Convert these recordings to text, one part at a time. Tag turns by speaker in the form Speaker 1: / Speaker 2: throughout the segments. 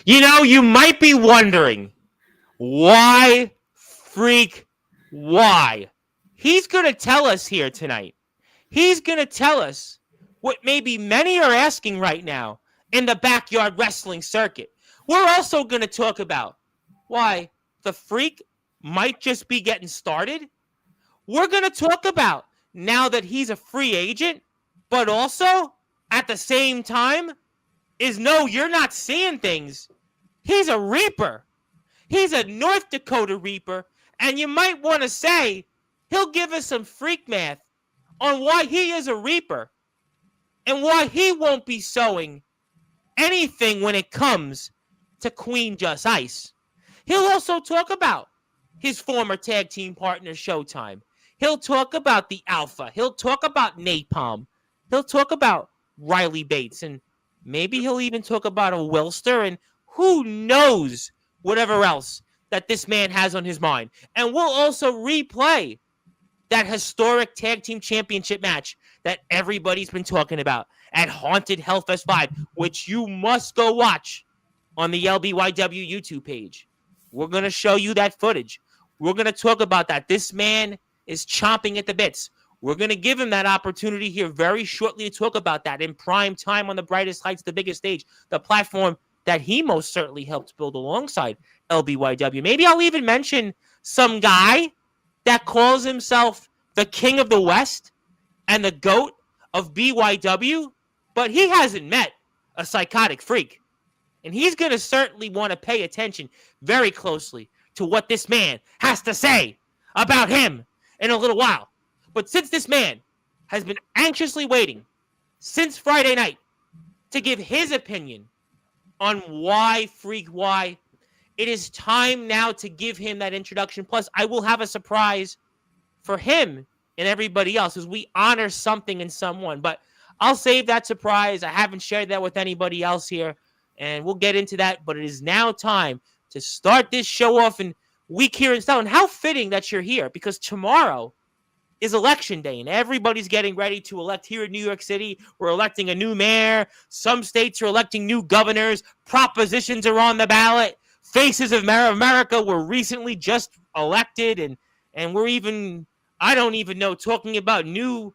Speaker 1: You know, you might be wondering, why, freak, why? He's going to tell us here tonight. He's going to tell us what maybe many are asking right now in the backyard wrestling circuit. We're also going to talk about why the freak might just be getting started. We're going to talk about now that he's a free agent, but also at the same time is no, you're not seeing things. He's a Reaper. He's a North Dakota Reaper, and you might want to say he'll give us some freak math on why he is a Reaper and why he won't be sewing anything when it comes to Queen Just Ice. He'll also talk about his former tag team partner, Showtime. He'll talk about the Alpha. He'll talk about Napalm. He'll talk about Riley Bates, and maybe he'll even talk about a Wilster, and who knows whatever else that this man has on his mind. And we'll also replay that historic tag team championship match that everybody's been talking about at Haunted Hellfest 5, which you must go watch on the LBYW YouTube page. We're going to show you that footage. We're going to talk about that. This man is chomping at the bits. We're going to give him that opportunity here very shortly to talk about that in prime time on the brightest heights, the biggest stage, the platform that he most certainly helped build alongside LBYW. Maybe I'll even mention some guy that calls himself the King of the West and the GOAT of BYW, but he hasn't met a psychotic freak. And he's going to certainly want to pay attention very closely to what this man has to say about him in a little while. But since this man has been anxiously waiting since Friday night to give his opinion on why, it is time now to give him that introduction. Plus, I will have a surprise for him and everybody else as we honor something in someone. But I'll save that surprise. I haven't shared that with anybody else here, and we'll get into that. But it is now time to start this show off in week here in style. And how fitting that you're here, because tomorrow is election day, and everybody's getting ready to elect here in New York City. We're electing a new mayor. Some states are electing new governors. Propositions are on the ballot. Faces of America were recently just elected, and we're even, I don't even know, talking about new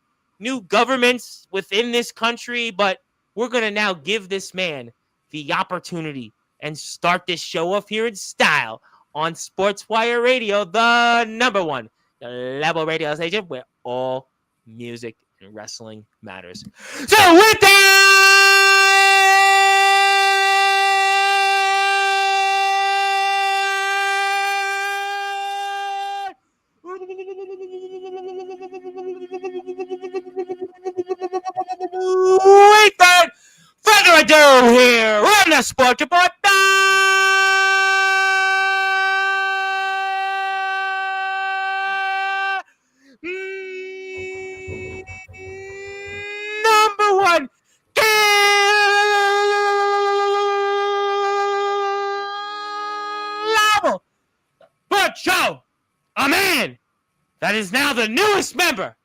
Speaker 1: governments within this country. But we're going to now give this man the opportunity and start this show off here in style on Sportswire Radio, the number one level radio station where all music and wrestling matters. So with that, without further ado, here on the Sports Report, number one level sports show, a man that is now the newest member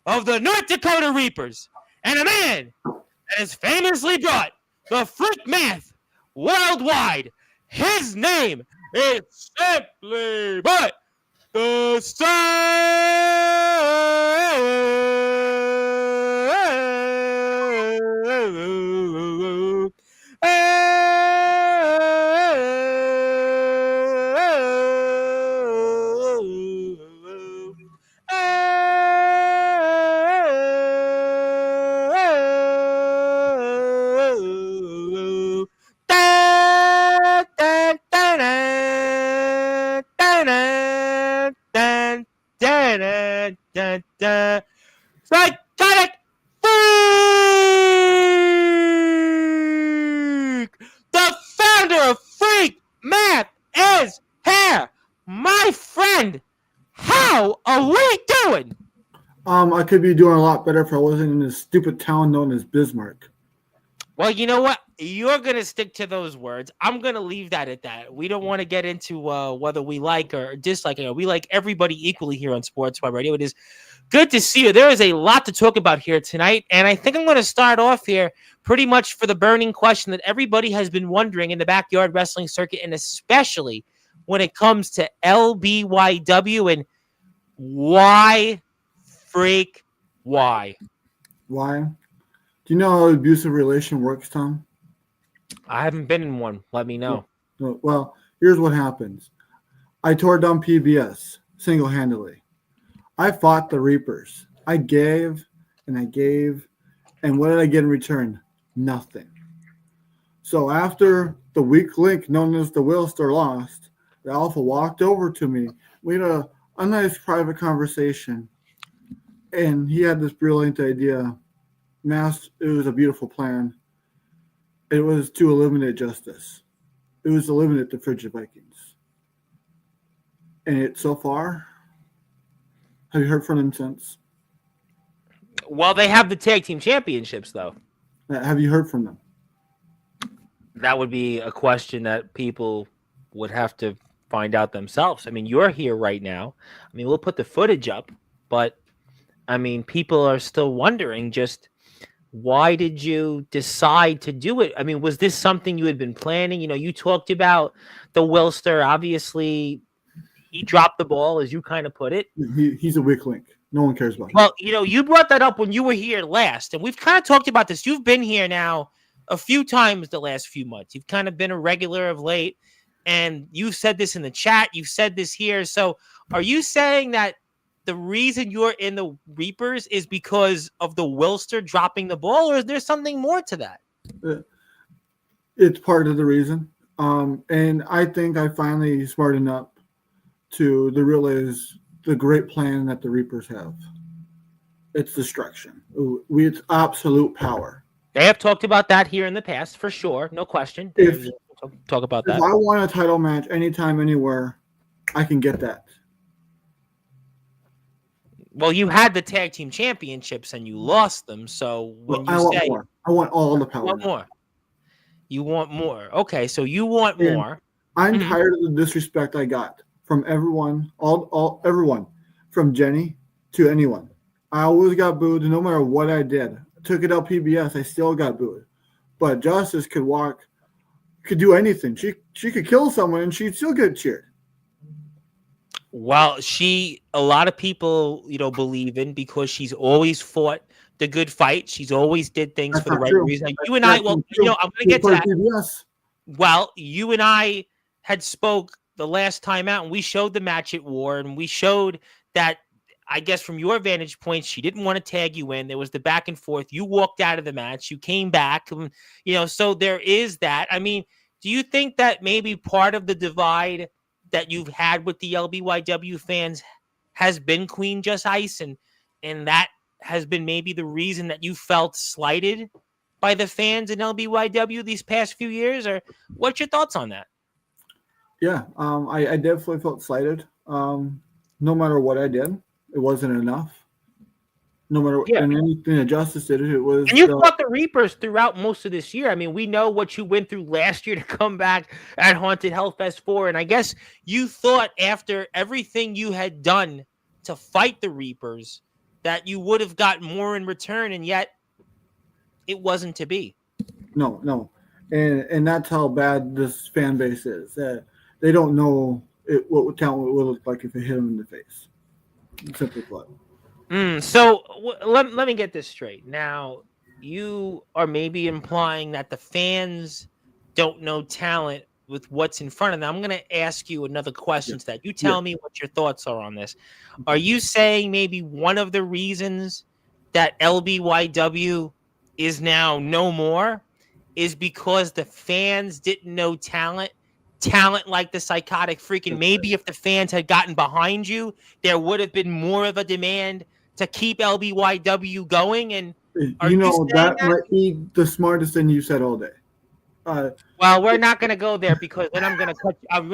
Speaker 1: of the North Dakota Reapers, and a man that has famously brought the freak math worldwide. His name is simply but the Psychotic Freak! The founder of Freak Math is here! My friend, how are we doing?
Speaker 2: I could be doing a lot better if I wasn't in this stupid town known as Bismarck.
Speaker 1: Well, you know what? You're going to stick to those words. I'm going to leave that at that. We don't want to get into whether we like or dislike it. We like everybody equally here on Sportswire Radio. It is good to see you. There is a lot to talk about here tonight, and I think I'm going to start off here pretty much for the burning question that everybody has been wondering in the backyard wrestling circuit, and especially when it comes to LBYW and why freak why?
Speaker 2: Why? Do you know how abusive relation works, Tom?
Speaker 1: I haven't been in one. Let me know.
Speaker 2: Well, here's what happens. I tore down PBS single-handedly. I fought the Reapers. I gave, and what did I get in return? Nothing. So after the weak link known as the Wilster lost, the Alpha walked over to me. We had a nice private conversation, and he had this brilliant idea. It was a beautiful plan. It was to eliminate Justice. It was to eliminate the Frigid Vikings. And so far, have you heard from them since?
Speaker 1: Well, they have the tag team championships, though.
Speaker 2: Have you heard from them?
Speaker 1: That would be a question that people would have to find out themselves. I mean, you're here right now. I mean, we'll put the footage up, but I mean, people are still wondering just why did you decide to do it? I mean, was this something you had been planning? You know, you talked about the Wilster. Obviously, he dropped the ball, as you kind of put it.
Speaker 2: He's a weak link. No one cares about him.
Speaker 1: Well, you know, you brought that up when you were here last, and we've kind of talked about this. You've been here now a few times the last few months. You've kind of been a regular of late, and you said this in the chat. You've said this here. So are you saying that the reason you're in the Reapers is because of the Wilster dropping the ball, or is there something more to that?
Speaker 2: It's part of the reason. And I think I finally smartened up to realize the great plan that the Reapers have. It's destruction. It's absolute power.
Speaker 1: They have talked about that here in the past, for sure. No question. Talk about that.
Speaker 2: If I want a title match anytime, anywhere, I can get that.
Speaker 1: Well, you had the tag team championships and you lost them. So when
Speaker 2: I want more. I want all the power.
Speaker 1: You want more. You want more. Okay, so you want more.
Speaker 2: I'm tired of the disrespect I got from everyone, everyone, from Jenny to anyone. I always got booed, no matter what I did. I took it out PBS, I still got booed. But Justice could do anything. She could kill someone and she'd still get cheered.
Speaker 1: Well, a lot of people, believe in, because she's always fought the good fight. She's always did things
Speaker 2: That's
Speaker 1: for the right
Speaker 2: true.
Speaker 1: reason. You and I, I'm going to get to that.
Speaker 2: PBS.
Speaker 1: Well, you and I had spoke the last time out, and we showed the match at War, and we showed that, I guess from your vantage point, she didn't want to tag you in. There was the back and forth. You walked out of the match. You came back. And, so there is that. I mean, do you think that maybe part of the divide that you've had with the LBYW fans has been Queen Just Ice, and that has been maybe the reason that you felt slighted by the fans in LBYW these past few years? Or what's your thoughts on that?
Speaker 2: Yeah, I definitely felt slighted. No matter what I did, it wasn't enough. No matter and anything that Justice did, it was.
Speaker 1: And you fought the Reapers throughout most of this year. I mean, we know what you went through last year to come back at Haunted Hellfest 4. And I guess you thought after everything you had done to fight the Reapers that you would have got more in return, and yet it wasn't to be.
Speaker 2: No. And that's how bad this fan base is. They don't know what talent would look like if it hit them in the face. Simply put.
Speaker 1: So let me get this straight. Now, you are maybe implying that the fans don't know talent with what's in front of them. I'm going to ask you another question to that. You tell me what your thoughts are on this. Are you saying maybe one of the reasons that LBYW is now no more is because the fans didn't know talent like the Psychotic freaking? Maybe if the fans had gotten behind you, there would have been more of a demand to keep LBYW going. And
Speaker 2: that might be the smartest thing you said all day.
Speaker 1: Well, we're not going to go there because then I'm going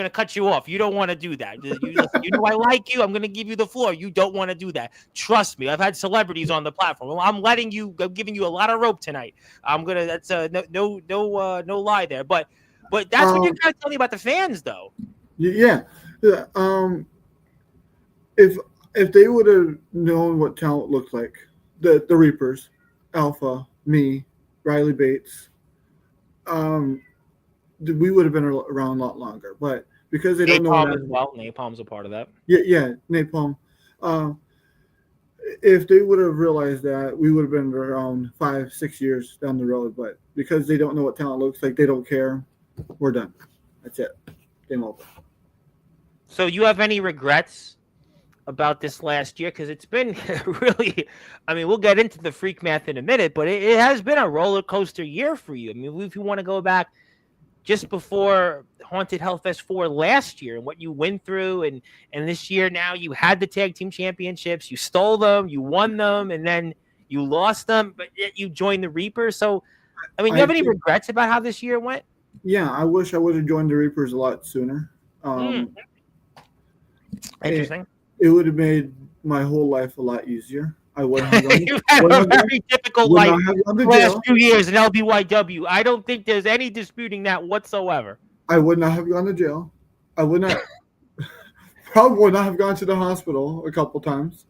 Speaker 1: to cut you off. You don't want to do that. Listen, you know I like you. I'm going to give you the floor. You don't want to do that. Trust me. I've had celebrities on the platform. Well, I'm giving you a lot of rope tonight. That's no lie there. But that's what you're kind of telling me about the fans, though.
Speaker 2: Yeah. If they would have known what talent looked like, the Reapers, Alpha, me, Riley Bates, we would have been around a lot longer. But because they don't know
Speaker 1: Napalm as well. Napalm's a part of that.
Speaker 2: Yeah, Napalm. If they would have realized that, we would have been around 5-6 years down the road. But because they don't know what talent looks like, they don't care. We're done. That's it. Game over.
Speaker 1: So you have any regrets about this last year? Because it's been really, I mean, we'll get into the freak math in a minute, but it has been a roller coaster year for you. I mean, if you want to go back just before Haunted Hellfest 4 last year and what you went through, and this year now you had the tag team championships, you stole them, you won them, and then you lost them, but yet you joined the Reapers. So, I mean, you have any regrets about how this year went?
Speaker 2: Yeah, I wish I would have joined the Reapers a lot sooner.
Speaker 1: Interesting.
Speaker 2: It would have made my whole life a lot easier. I wouldn't have gone.
Speaker 1: You've had a very difficult life the last 2 years in LBYW. I don't think there's any disputing that whatsoever.
Speaker 2: I would not have gone to jail. I would not. Probably would not have gone to the hospital a couple times.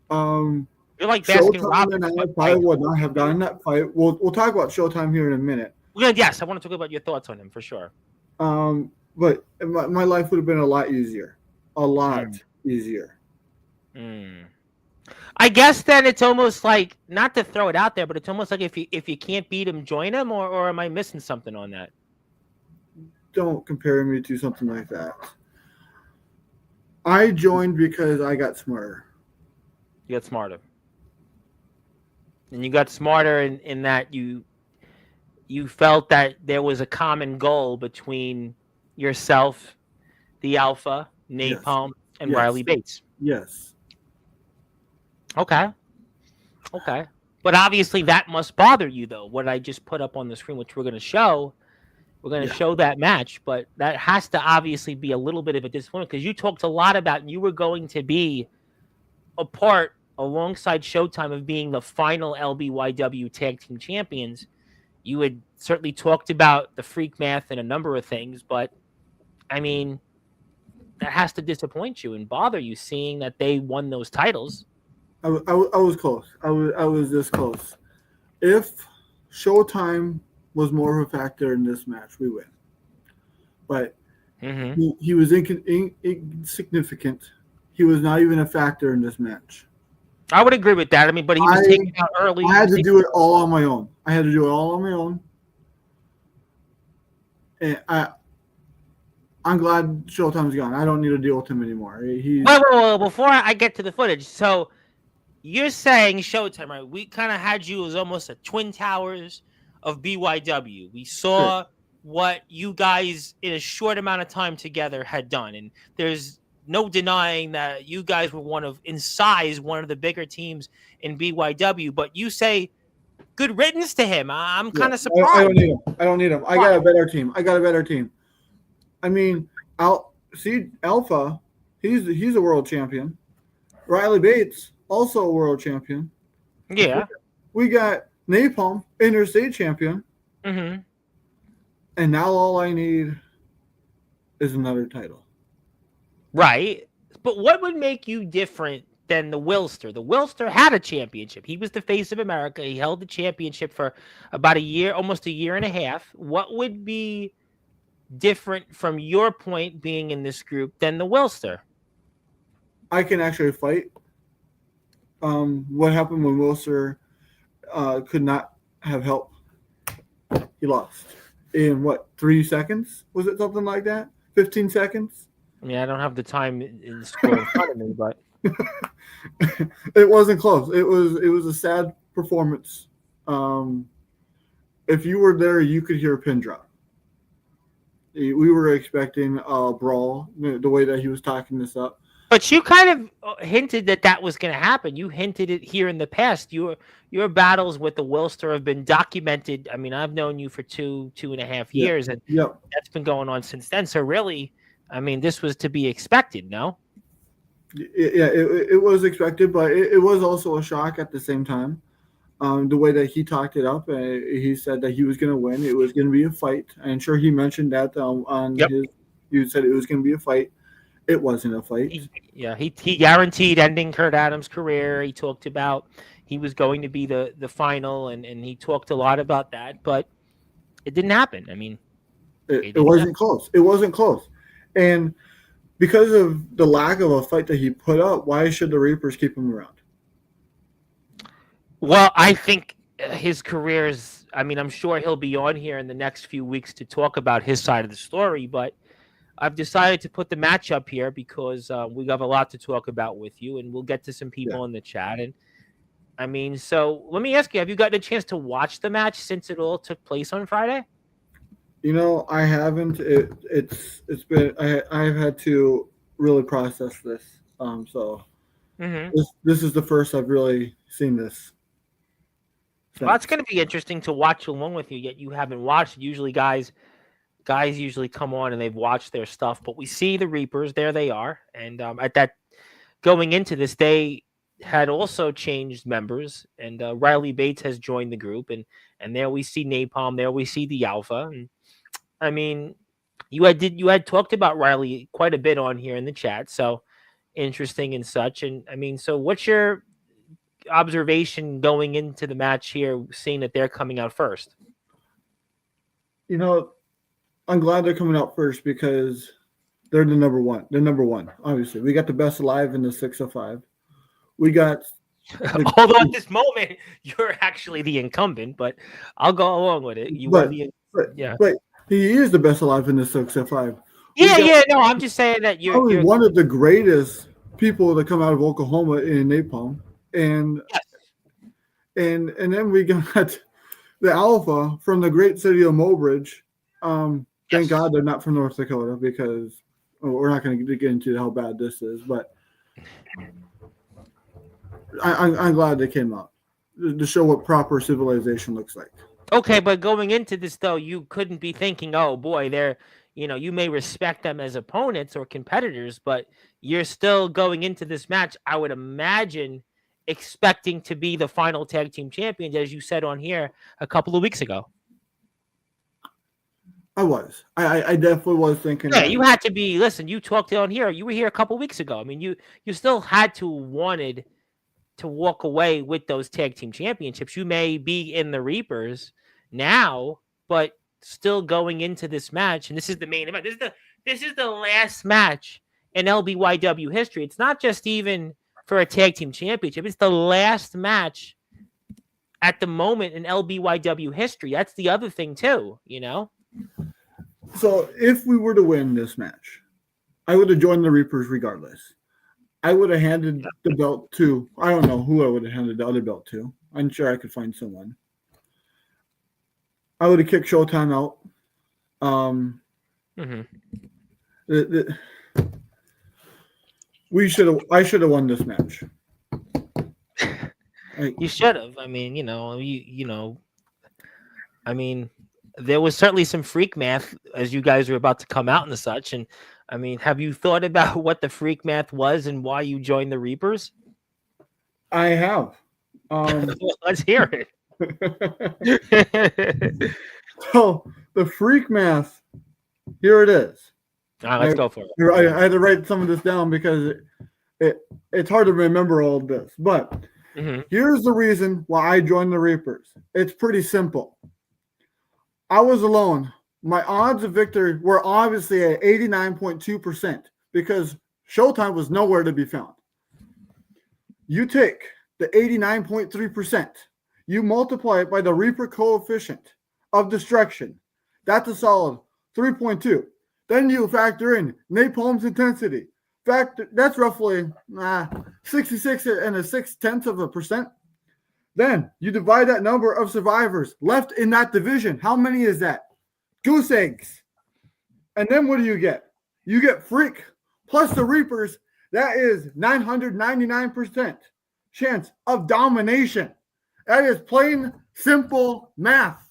Speaker 1: You're like Baskin-Robbins.
Speaker 2: And I probably would not have gotten that fight. We'll talk about Showtime here in a minute.
Speaker 1: Yes, I want to talk about your thoughts on him for sure.
Speaker 2: But my life would have been a lot easier. A lot easier.
Speaker 1: I guess then it's almost like, not to throw it out there, but it's almost like if you can't beat him, join him, or am I missing something on that?
Speaker 2: Don't compare me to something like that. I joined because I got smarter.
Speaker 1: You got smarter. And you got smarter in that you felt that there was a common goal between yourself, the Alpha, Napalm, and Riley Bates.
Speaker 2: Yes.
Speaker 1: Okay. But obviously that must bother you, though, what I just put up on the screen, which we're going to show. We're going to show that match, but that has to obviously be a little bit of a disappointment because you talked a lot about you were going to be a part alongside Showtime of being the final LBYW Tag Team Champions. You had certainly talked about the freak math and a number of things, but I mean, that has to disappoint you and bother you seeing that they won those titles.
Speaker 2: I was close. I was this close. If Showtime was more of a factor in this match, we win. But he was insignificant. He was not even a factor in this match.
Speaker 1: I would agree with that. I mean, but he was taken out early.
Speaker 2: I had to do it all on my own. And I'm glad Showtime's gone. I don't need to deal with him anymore.
Speaker 1: Well, before I get to the footage, so you're saying Showtime, right? We kind of had you as almost a Twin Towers of BYW. We saw what you guys in a short amount of time together had done, and there's no denying that you guys were in size one of the bigger teams in BYW. But you say good riddance to him. I'm kind of surprised.
Speaker 2: I don't need him. I got a better team. I mean, Alpha, he's a world champion. Riley Bates, also a world champion.
Speaker 1: Yeah.
Speaker 2: We got Napalm, interstate champion.
Speaker 1: Mm-hmm.
Speaker 2: And now all I need is another title.
Speaker 1: Right. But what would make you different than the Wilster? The Wilster had a championship. He was the face of America. He held the championship for about a year, almost a year and a half. What would be different from your point being in this group than the Wilster?
Speaker 2: I can actually fight. What happened when Wilster could not have help? He lost. In 3 seconds? Was it something like that? 15 seconds?
Speaker 1: I mean, I don't have the time in the score in front of me, but
Speaker 2: it wasn't close. It was a sad performance. If you were there, you could hear a pin drop. We were expecting a brawl, the way that he was talking this up.
Speaker 1: But you kind of hinted that was going to happen. You hinted it here in the past. Your battles with the Wilster have been documented. I mean, I've known you for 2.5
Speaker 2: Yeah.
Speaker 1: years, and
Speaker 2: Yep.
Speaker 1: that's been going on since then. So really, I mean, this was to be expected, no?
Speaker 2: Yeah, it was expected, but it was also a shock at the same time. The way that he talked it up, he said that he was going to win. It was going to be a fight. I'm sure he mentioned that on
Speaker 1: Yep.
Speaker 2: his. You said it was going to be a fight. It wasn't a fight.
Speaker 1: He guaranteed ending Kurt Adams' career. He talked about he was going to be the final, and he talked a lot about that, but it didn't happen. I mean,
Speaker 2: It wasn't close. It wasn't close, and because of the lack of a fight that he put up, why should the Reapers keep him around?
Speaker 1: Well, I think his career is. I mean, I'm sure he'll be on here in the next few weeks to talk about his side of the story, but I've decided to put the match up here because we have a lot to talk about with you, and we'll get to some people in the chat. And I mean, so let me ask you: have you gotten a chance to watch the match since it all took place on Friday?
Speaker 2: I haven't. It's been. I've had to really process this. So this is the first I've really seen this.
Speaker 1: Well, it's going to be interesting to watch along with you. Yet you haven't watched. Usually, guys usually come on and they've watched their stuff. But we see the Reapers. There they are. And at that going into this, they had also changed members. And Riley Bates has joined the group. And there we see Napalm. There we see the Alpha. And I mean, you had talked about Riley quite a bit on here in the chat. So interesting and such. And I mean, so what's your observation going into the match here, seeing that they're coming out first?
Speaker 2: I'm glad they're coming out first because they're the number one. They're number one, obviously. We got the best alive in the 605. We got
Speaker 1: although at this moment you're actually the incumbent, but I'll go along with it. But
Speaker 2: he is the best alive in the 605.
Speaker 1: No, I'm just saying that you're
Speaker 2: one of the greatest people to come out of Oklahoma in Napalm. And and then we got the Alpha from the great city of Mobridge. Thank God they're not from North Dakota because we're not going to get into how bad this is. But I'm glad they came out to show what proper civilization looks like.
Speaker 1: Okay, but going into this though, you couldn't be thinking, "Oh boy, they're." You may respect them as opponents or competitors, but you're still going into this match, I would imagine, expecting to be the final tag team champions, as you said on here a couple of weeks ago.
Speaker 2: I was. I definitely was thinking.
Speaker 1: Yeah, you had to be. Listen, you talked on here. You were here a couple of weeks ago. I mean, you still had to wanted to walk away with those tag team championships. You may be in the Reapers now, but still going into this match, and this is the main event. This is the last match in LBYW history. It's not just even for a tag team championship. It's the last match at the moment in LBYW history. That's the other thing too,
Speaker 2: So if we were to win this match, I would have joined the Reapers regardless. I would have handed the belt to, I don't know who I would have handed the other belt to. I'm sure I could find someone. I would have kicked Showtime out. I should have won this match.
Speaker 1: You should have. I mean, I mean, there was certainly some freak math as you guys were about to come out and such. And I mean, have you thought about what the freak math was and why you joined the Reapers?
Speaker 2: I have.
Speaker 1: Let's hear it.
Speaker 2: So the freak math, here it is.
Speaker 1: All right, let's go for it.
Speaker 2: I had to write some of this down because it's hard to remember all of this. But here's the reason why I joined the Reapers. It's pretty simple. I was alone. My odds of victory were obviously at 89.2% because Showtime was nowhere to be found. You take the 89.3%, you multiply it by the Reaper coefficient of destruction. That's a solid 3.2. Then you factor in Napalm's intensity. That's roughly 66 and a 0.6%. Then you divide that number of survivors left in that division. How many is that? Goose eggs. And then what do you get? You get Freak plus the Reapers That is 999% chance of domination. That is plain, simple math.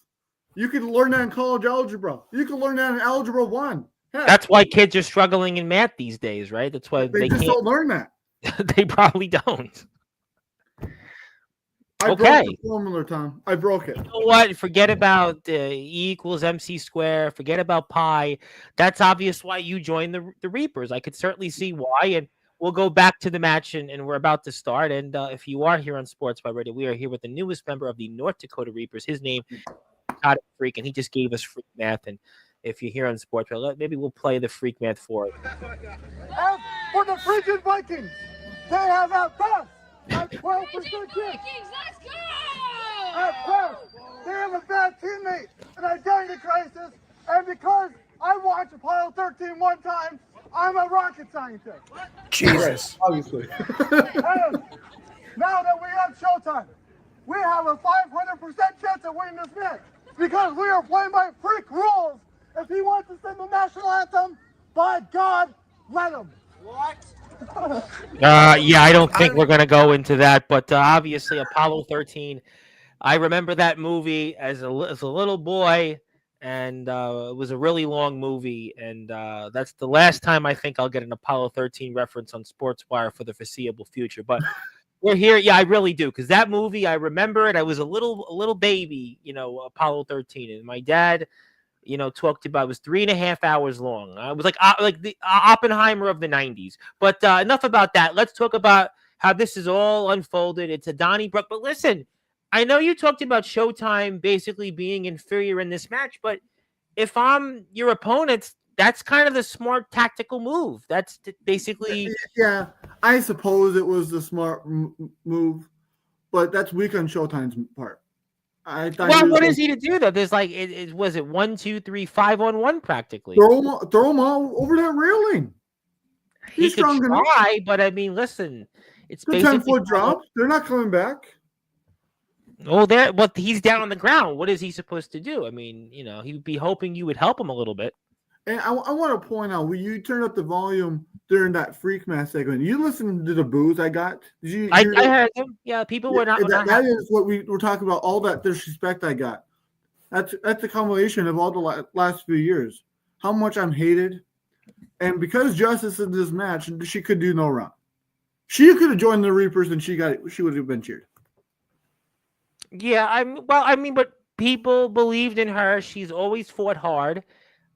Speaker 2: You can learn that in college algebra. You can learn that in Algebra 1. Heck,
Speaker 1: That's why kids are struggling in math these days, right? That's why
Speaker 2: they just
Speaker 1: can't.
Speaker 2: don't learn that.
Speaker 1: They probably don't.
Speaker 2: I broke the formula, Tom. I broke it.
Speaker 1: You know what? Forget about E equals MC squared. Forget about pi. That's obvious why you joined the Reapers. I could certainly see why. And we'll go back to the match, and we're about to start. And if you are here on Sportzwire Radio, we are here with the newest member of the North Dakota Reapers. His name is Psychotic Freak, and he just gave us freak math. And if you're here on Sportswire, maybe we'll play the freak math for it.
Speaker 3: As for the freaking Vikings, they have at best a 12% chance.
Speaker 4: Let's go!
Speaker 3: At best, they have a bad teammate, an identity crisis, and because I watched Apollo 13 one time, I'm a rocket scientist.
Speaker 2: Jesus. Obviously.
Speaker 3: And now that we have Showtime, we have a 500% chance of winning this match because we are playing by freak rules. If he wants to sing the national anthem, by God, let him. What?
Speaker 1: Yeah, I don't think we're going to go into that, but obviously Apollo 13, I remember that movie as a little boy, and it was a really long movie, and that's the last time I think I'll get an Apollo 13 reference on Sportswire for the foreseeable future, but we're here. Yeah, I really do, because that movie, I remember it. I was a little baby, Apollo 13, and my dad talked about it was 3.5 hours long. I was like the Oppenheimer of the 90s. But enough about that. Let's talk about how this is all unfolded. It's a Donnybrook. But listen, I know you talked about Showtime basically being inferior in this match, but if I'm your opponent, that's kind of the smart tactical move. That's basically...
Speaker 2: Yeah, I suppose it was the smart move, but that's weak on Showtime's part.
Speaker 1: Well, what is he to do though? There's like, was it 1, 2, 3, 5-on-1 practically?
Speaker 2: Throw him all over that railing.
Speaker 1: He's strong enough. But I mean, listen, it's
Speaker 2: the 10-foot drop. They're not coming back.
Speaker 1: Oh, but he's down on the ground. What is he supposed to do? I mean, he would be hoping you would help him a little bit.
Speaker 2: And I want to point out, when you turned up the volume during that freak math segment, you listened to the boos I got? Did you
Speaker 1: I heard them. Yeah, people were not.
Speaker 2: That is what we were talking about, all that disrespect I got. That's a combination of all the last few years. How much I'm hated. And because Justice in this match, she could do no wrong. She could have joined the Reapers and she would have been cheered.
Speaker 1: Yeah, but people believed in her. She's always fought hard.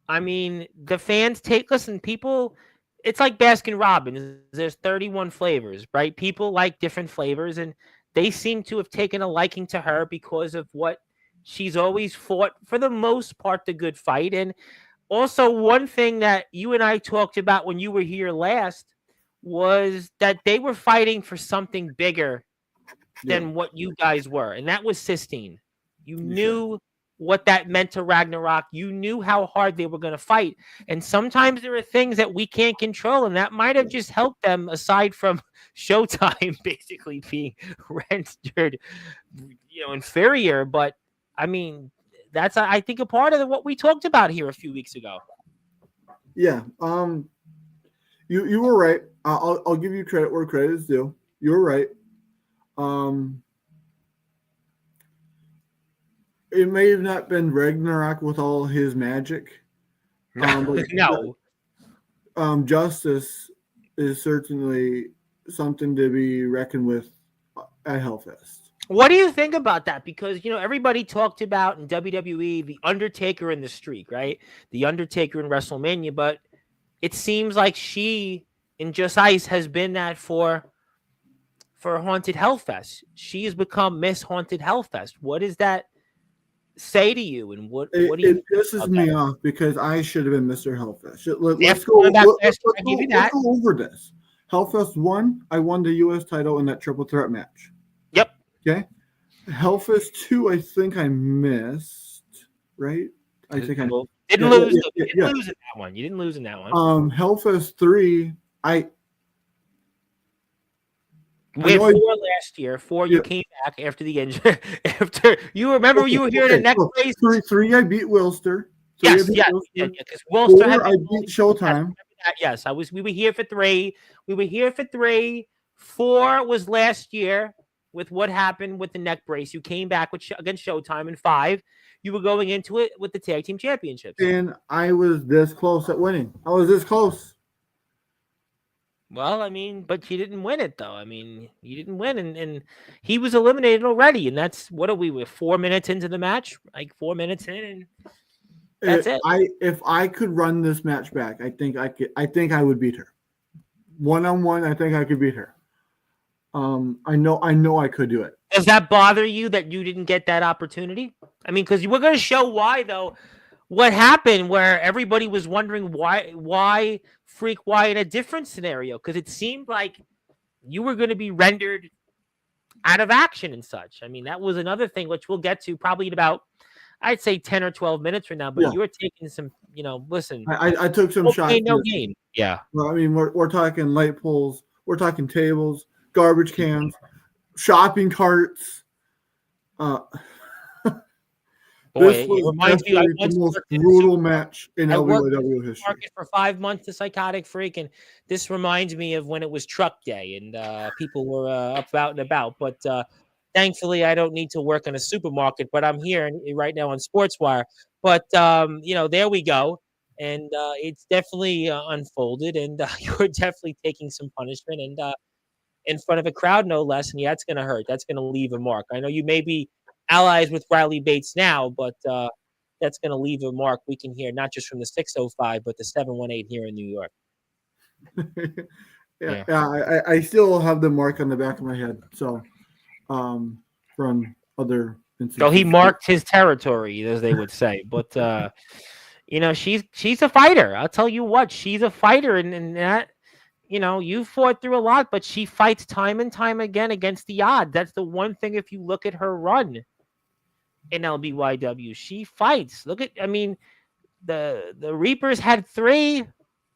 Speaker 1: I mean, the fans people, it's like Baskin Robbins. There's 31 flavors, right? People like different flavors, and they seem to have taken a liking to her because of what she's always fought, for the most part, the good fight. And also, one thing that you and I talked about when you were here last was that they were fighting for something bigger than what you guys were, and that was Sistine. You knew what that meant to Ragnarok. You knew how hard they were going to fight. And sometimes there are things that we can't control, and that might have just helped them, aside from Showtime basically being rendered, inferior. But, I mean, that's, I think, a part of what we talked about here a few weeks ago.
Speaker 2: Yeah. You were right. I'll give you credit where credit is due. You were right. It may have not been Ragnarok with all his magic.
Speaker 1: No.
Speaker 2: Justice is certainly something to be reckoned with at Hellfest.
Speaker 1: What do you think about that? Because, everybody talked about in WWE, the Undertaker and the streak, right? The Undertaker in WrestleMania, but it seems like she, in Just Ice, has been that for Haunted Hellfest. She has become Miss Haunted Hellfest. What does that say to you? And what do you?
Speaker 2: It pisses me off because I should have been Mr. Hellfest. Let's go over this. Hellfest 1, I won the U.S. title in that triple threat match.
Speaker 1: Yep.
Speaker 2: Okay. Hellfest 2, I think I missed. Right. I think I
Speaker 1: didn't lose. You didn't lose in that one. You didn't lose in that one.
Speaker 2: Hellfest 3,
Speaker 1: we had 4 last year. 4, you came back after the injury. After you remember, you were here in the next place.
Speaker 2: 3, I beat Wilster.
Speaker 1: Yes, because Wilster had
Speaker 2: I beat Showtime.
Speaker 1: Yes, I was. We were here for 3. We were here for 3. 4 was last year with what happened with the neck brace. You came back against Showtime, and 5, you were going into it with the tag team championships.
Speaker 2: And I was this close at winning. I was this close.
Speaker 1: Well, I mean, but you didn't win it, though. I mean, you didn't win, and he was eliminated already. And that's what are we with 4 minutes into the match? Like 4 minutes in, and that's it.
Speaker 2: If I could run this match back, I think I could. I think I would beat her. 1-on-1, I think I could beat her. I know I could do it.
Speaker 1: Does that bother you that you didn't get that opportunity? I mean, because we're going to show why, though. What happened where everybody was wondering why Freak Why in a different scenario? Because it seemed like you were going to be rendered out of action and such. I mean, that was another thing, which we'll get to probably in about, I'd say 10 or 12 minutes from now. But
Speaker 2: Yeah.
Speaker 1: you were taking some, listen.
Speaker 2: I took some shots.
Speaker 1: No gain. Yeah.
Speaker 2: Well, I mean, we're talking light poles. We're talking tables, garbage cans, shopping carts.
Speaker 1: Boy,
Speaker 2: This
Speaker 1: it
Speaker 2: was
Speaker 1: reminds me. I
Speaker 2: definitely
Speaker 1: once
Speaker 2: the most
Speaker 1: worked in
Speaker 2: brutal match in
Speaker 1: I worked
Speaker 2: LBW history.
Speaker 1: market for 5 months, the Psychotic Freak, and this reminds me of when it was Truck Day and people were up out and about. But thankfully, I don't need to work in a supermarket. But I'm here right now on Sportswire. But there we go, and it's definitely unfolded, and you're definitely taking some punishment, and in front of a crowd, no less. And yeah, it's going to hurt. That's going to leave a mark. I know you may be allies with Riley Bates now, but that's going to leave a mark we can hear not just from the 605, but the 718 here in New York.
Speaker 2: Yeah. I still have the mark on the back of my head. So from other instances.
Speaker 1: So he marked his territory, as they would say. But she's a fighter. I'll tell you what, she's a fighter, and that. You fought through a lot, but she fights time and time again against the odds. That's the one thing. If you look at her run in LBYW, she fights. The Reapers had 3.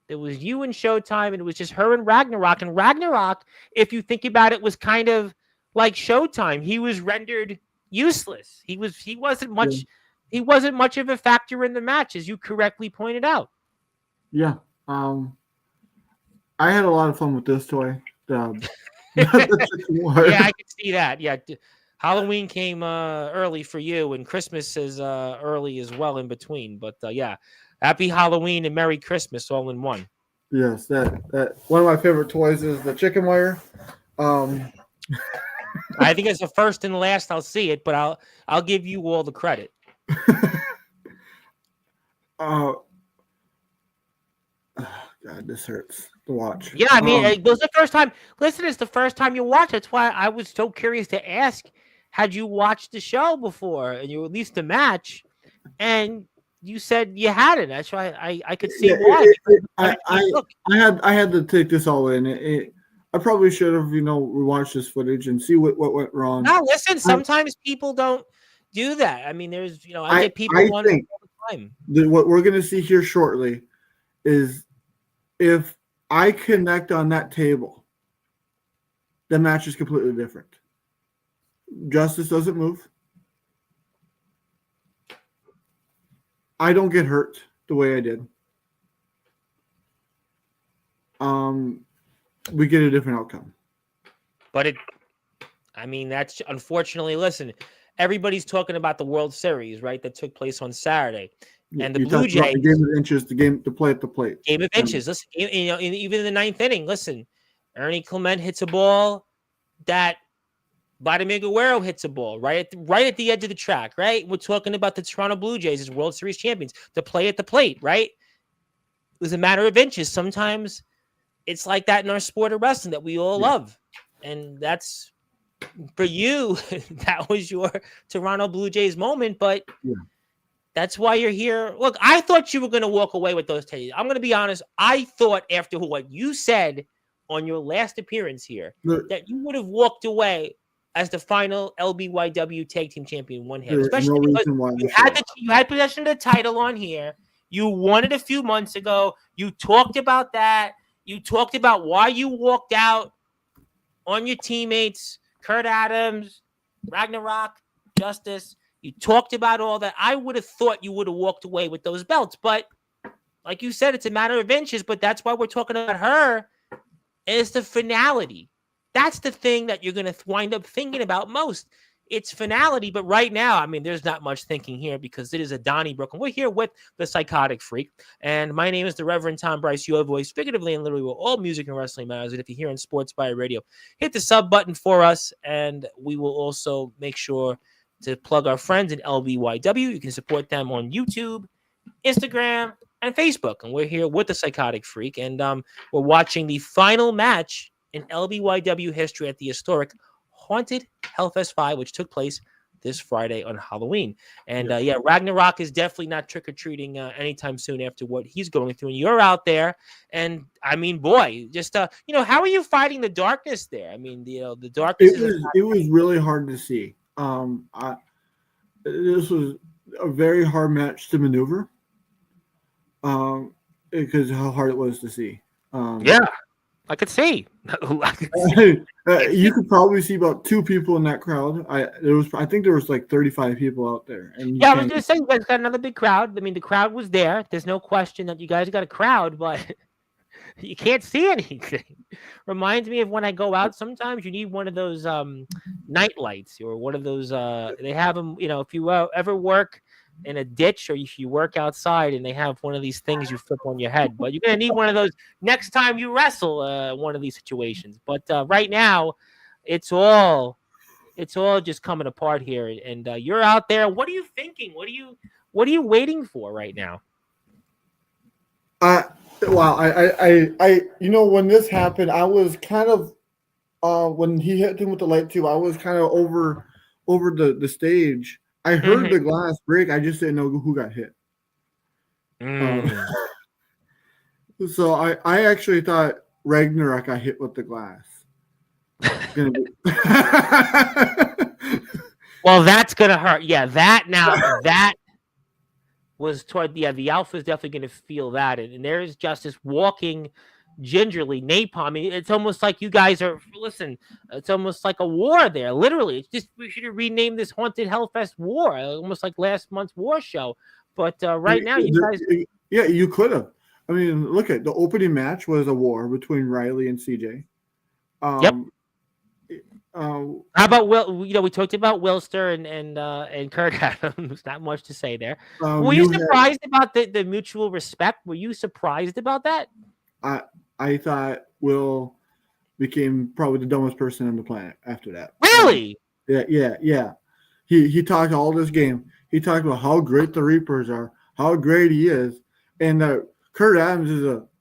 Speaker 1: There was you and Showtime, and it was just her and Ragnarok. And Ragnarok, if you think about it, was kind of like Showtime. He was rendered useless. He wasn't much.
Speaker 2: Yeah.
Speaker 1: He wasn't much of a factor in the match, as you correctly pointed out.
Speaker 2: Yeah. I had a lot of fun with this toy.
Speaker 1: Yeah, I can see that. Yeah, Halloween came early for you, and Christmas is early as well in between. But yeah, happy Halloween and Merry Christmas all in one.
Speaker 2: Yes, that one of my favorite toys is the chicken wire.
Speaker 1: I think it's the first and last I'll see it, but I'll give you all the credit.
Speaker 2: God, this hurts to watch.
Speaker 1: Yeah, I mean, it was the first time. Listen, it's the first time you watched. That's why I was so curious to ask: had you watched the show before, and you at least the match? And you said you hadn't. That's why I could see why.
Speaker 2: I had to take this all in. I probably should have rewatched this footage and see what went wrong.
Speaker 1: No, listen. Sometimes people don't do that. I mean, there's I get people on all the time.
Speaker 2: What we're going to see here shortly is if I connect on that table, the match is completely different. Justice doesn't move. I don't get hurt the way I did. We get a different outcome.
Speaker 1: But that's unfortunately, listen, everybody's talking about the World Series, right? That took place on Saturday. And the Blue Jays,
Speaker 2: the game of inches, the game to play at the plate.
Speaker 1: Game of inches. Listen, even in the 9th inning, listen, Ernie Clement hits a ball that Vladimir Guerrero hits a ball right at the edge of the track, right? We're talking about the Toronto Blue Jays as World Series champions to play at the plate, right? It was a matter of inches. Sometimes it's like that in our sport of wrestling that we all love. And that's, for you, that was your Toronto Blue Jays moment, but that's why you're here. Look, I thought you were going to walk away with those titties. I'm going to be honest. I thought after what you said on your last appearance here that you would have walked away as the final LBYW Tag Team Champion one hand. Especially because you had possession of the title on here. You won it a few months ago. You talked about that. You talked about why you walked out on your teammates, Kurt Adams, Ragnarok, Justice. You talked about all that. I would have thought you would have walked away with those belts, but like you said, it's a matter of inches, but that's why we're talking about her. Is the finality. That's the thing that you're going to wind up thinking about most. It's finality, but right now, I mean, there's not much thinking here because it is a Donnybrook, and we're here with the Psychotic Freak, and my name is the Reverend Tom Bryce, your voice, figuratively and literally, where all music and wrestling matters, and if you're here on Sportzwire Radio, hit the sub button for us, and we will also make sure to plug our friends at LBYW. You can support them on YouTube, Instagram, and Facebook, and we're here with the Psychotic Freak, and we're watching the final match in LBYW history at the historic Haunted Hellfest 5, which took place this Friday on Halloween. And Ragnarok is definitely not trick-or-treating anytime soon after what he's going through. And you're out there, and I mean, boy, just how are you fighting the darkness there? I mean, the darkness.
Speaker 2: It was really hard to see. This was a very hard match to maneuver. Because how hard it was to see.
Speaker 1: I could see.
Speaker 2: You could probably see about 2 people in that crowd. I think there was like 35 people out there. And
Speaker 1: I was just saying, you guys got another big crowd. I mean, the crowd was there. There's no question that you guys got a crowd, but you can't see anything. Reminds me of when I go out. Sometimes you need one of those night lights or one of those. They have them. If you ever work in a ditch or if you work outside and they have one of these things you flip on your head, but you're going to need one of those next time you wrestle one of these situations. But right now it's all just coming apart here, and you're out there. What are you thinking? What are you waiting for right now?
Speaker 2: Wow. I when this happened, I was kind of when he hit him with the light tube, I was kind of over the stage. I heard the glass break. I just didn't know who got hit. So I actually thought Ragnarok got hit with the glass.
Speaker 1: Well, that's gonna hurt. Yeah, that was toward the Alpha's definitely gonna feel that, and there's Justice walking gingerly, napalm. I mean, it's almost like you guys are. Listen, it's almost like a war there. Literally, it's just we should have renamed this Haunted Hellfest War, almost like last month's war show. But right now, you guys,
Speaker 2: you could have. I mean, look at the opening match was a war between Riley and CJ.
Speaker 1: Yep. How about Will? We talked about Wilster and Kurt Adams. Not much to say there. Were you surprised about the mutual respect? Were you surprised about that?
Speaker 2: I thought Will became probably the dumbest person on the planet after that.
Speaker 1: Really?
Speaker 2: Yeah. He talked all this game. He talked about how great the Reapers are, how great he is, and that Kurt Adams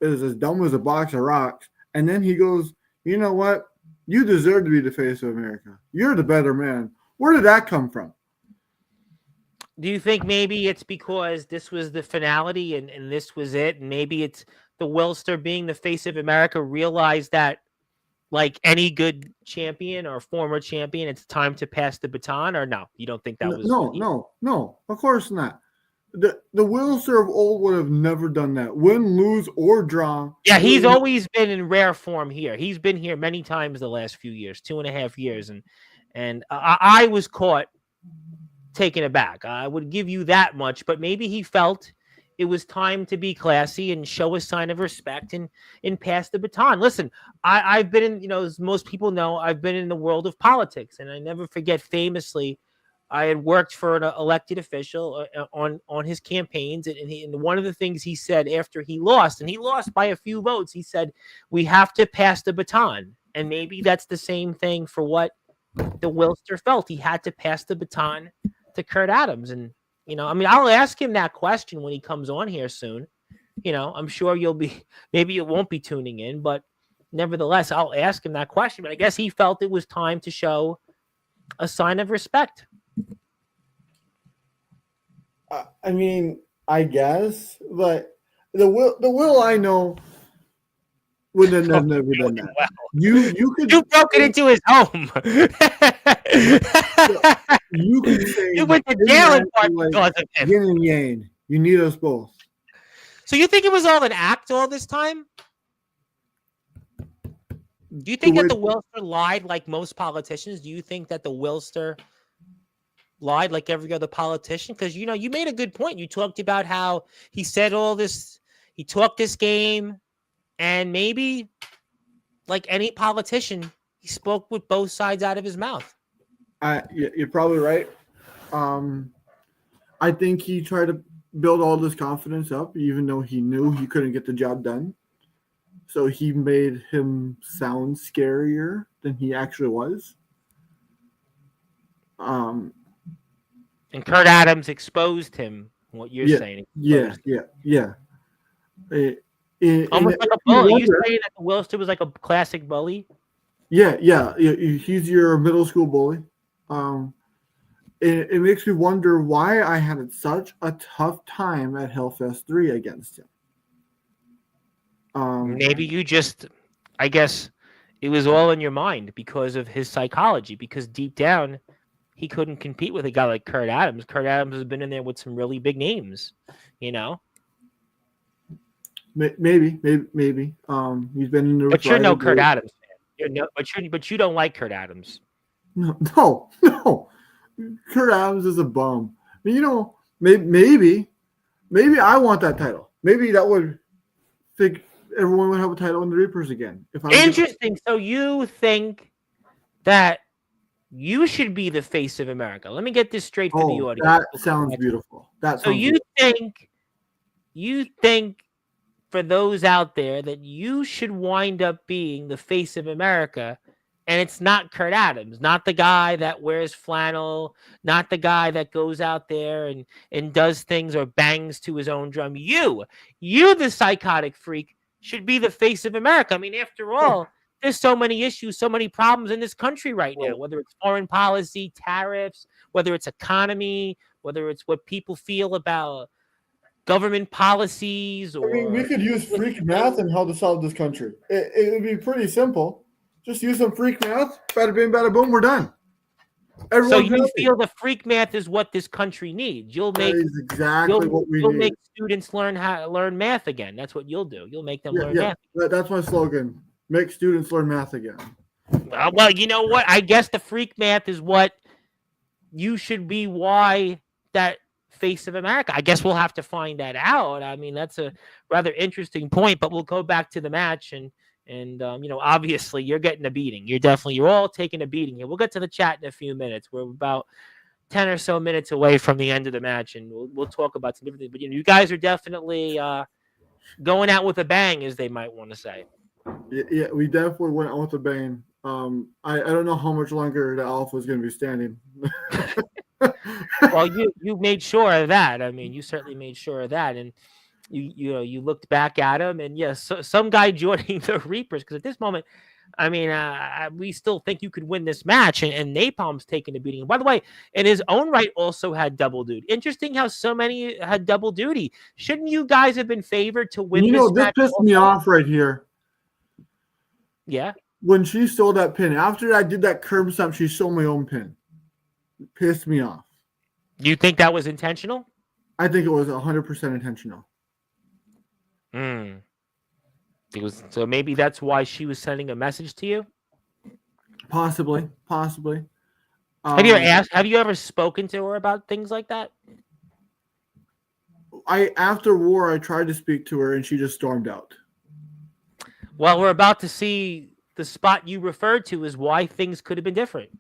Speaker 2: is as dumb as a box of rocks. And then he goes, you know what? You deserve to be the face of America. You're the better man. Where did that come from?
Speaker 1: Do you think maybe it's because this was the finality and this was it? And maybe it's the Wilster being the face of America realized that, like any good champion or former champion, it's time to pass the baton? Or no, you don't think that was...
Speaker 2: No, of course not. The Wilster of old would have never done that. Win, lose, or draw.
Speaker 1: Yeah, he's always been in rare form here. He's been here many times the last few years, 2.5 years. And I was caught taken aback. I would give you that much, but maybe he felt it was time to be classy and show a sign of respect and pass the baton. Listen, I've been in, as most people know, I've been in the world of politics, and I never forget famously, I had worked for an elected official on his campaigns, and one of the things he said after he lost, and he lost by a few votes, he said, we have to pass the baton. And maybe that's the same thing for what the Wilster felt. He had to pass the baton to Kurt Adams. And, I'll ask him that question when he comes on here soon. I'm sure maybe you won't be tuning in, but nevertheless, I'll ask him that question. But I guess he felt it was time to show a sign of respect.
Speaker 2: I mean, I guess, but the Will I know would have never done that.
Speaker 1: Wow.
Speaker 2: You
Speaker 1: broke it into his home.
Speaker 2: You could say
Speaker 1: you went to jail in part because of him.
Speaker 2: Yin and yang. You need us both.
Speaker 1: So you think it was all an act all this time? Do you think that the Wilster lied like most politicians? Do you think that the Wilster lied like every other politician? Because, you made a good point. You talked about how he said all this, He talked this game, and maybe, like any politician, he spoke with both sides out of his mouth.
Speaker 2: You're probably right. I think he tried to build all this confidence up, even though he knew he couldn't get the job done. So he made him sound scarier than he actually was.
Speaker 1: And Kurt Adams exposed him. What you're saying?
Speaker 2: Yeah.
Speaker 1: Almost like a bully. You saying that Wilster was like a classic bully?
Speaker 2: Yeah. He's your middle school bully. It makes me wonder why I had such a tough time at Hellfest 3 against him.
Speaker 1: Maybe you just, I guess, it was all in your mind because of his psychology. Because deep down, he couldn't compete with a guy like Kurt Adams. Kurt Adams has been in there with some really big names, you know.
Speaker 2: Maybe. He's been in there.
Speaker 1: But you're no Kurt Adams fan. But you don't like Kurt Adams.
Speaker 2: No. Kurt Adams is a bum. I mean, maybe I want that title. Maybe that would think everyone would have a title in the Reapers again.
Speaker 1: Interesting. So you think that you should be the face of America? Let me get this straight for the audience.
Speaker 2: That sounds beautiful.
Speaker 1: You think for those out there that you should wind up being the face of America, and it's not Kurt Adams, not the guy that wears flannel, not the guy that goes out there and does things or bangs to his own drum. You, the psychotic freak, should be the face of America. I mean, after all, there's so many issues, so many problems in this country right now, whether it's foreign policy, tariffs, whether it's economy, whether it's what people feel about government policies. Or
Speaker 2: we could use freak math and how to solve this country. It would be pretty simple. Just use some freak math. Bada bing, bada boom. We're done.
Speaker 1: So you feel the freak math is what this country needs. You'll make
Speaker 2: what we need.
Speaker 1: Make students learn math again. That's what you'll do. You'll make them learn math.
Speaker 2: That's my slogan. Make students learn math again.
Speaker 1: Well, you know what? I guess the freak math is what you should be. Why that face of America? I guess we'll have to find that out. I mean, that's a rather interesting point. But we'll go back to the match and obviously you're getting a beating. You're all taking a beating here. We'll get to the chat in a few minutes. We're about 10 or so minutes away from the end of the match, and we'll talk about some different things. But you guys are definitely going out with a bang, as they might want to say.
Speaker 2: Yeah, we definitely went out with a bang. I don't know how much longer the Alpha is going to be standing.
Speaker 1: Well, you made sure of that. I mean, you certainly made sure of that, and you looked back at him, and yes, some guy joining the Reapers, because at this moment, I mean, we still think you could win this match, and Napalm's taking a beating. And by the way, in his own right, also had double duty. Interesting how so many had double duty. Shouldn't you guys have been favored to win this match?
Speaker 2: This pissed me off right here.
Speaker 1: Yeah.
Speaker 2: When she stole that pin, after I did that curb stomp, she stole my own pin. It pissed me off.
Speaker 1: You think that was intentional?
Speaker 2: I think it was 100% intentional.
Speaker 1: So maybe that's why she was sending a message to you?
Speaker 2: Possibly.
Speaker 1: Have you ever spoken to her about things like that?
Speaker 2: After war, I tried to speak to her and she just stormed out.
Speaker 1: Well, we're about to see the spot you referred to is why things could have been different.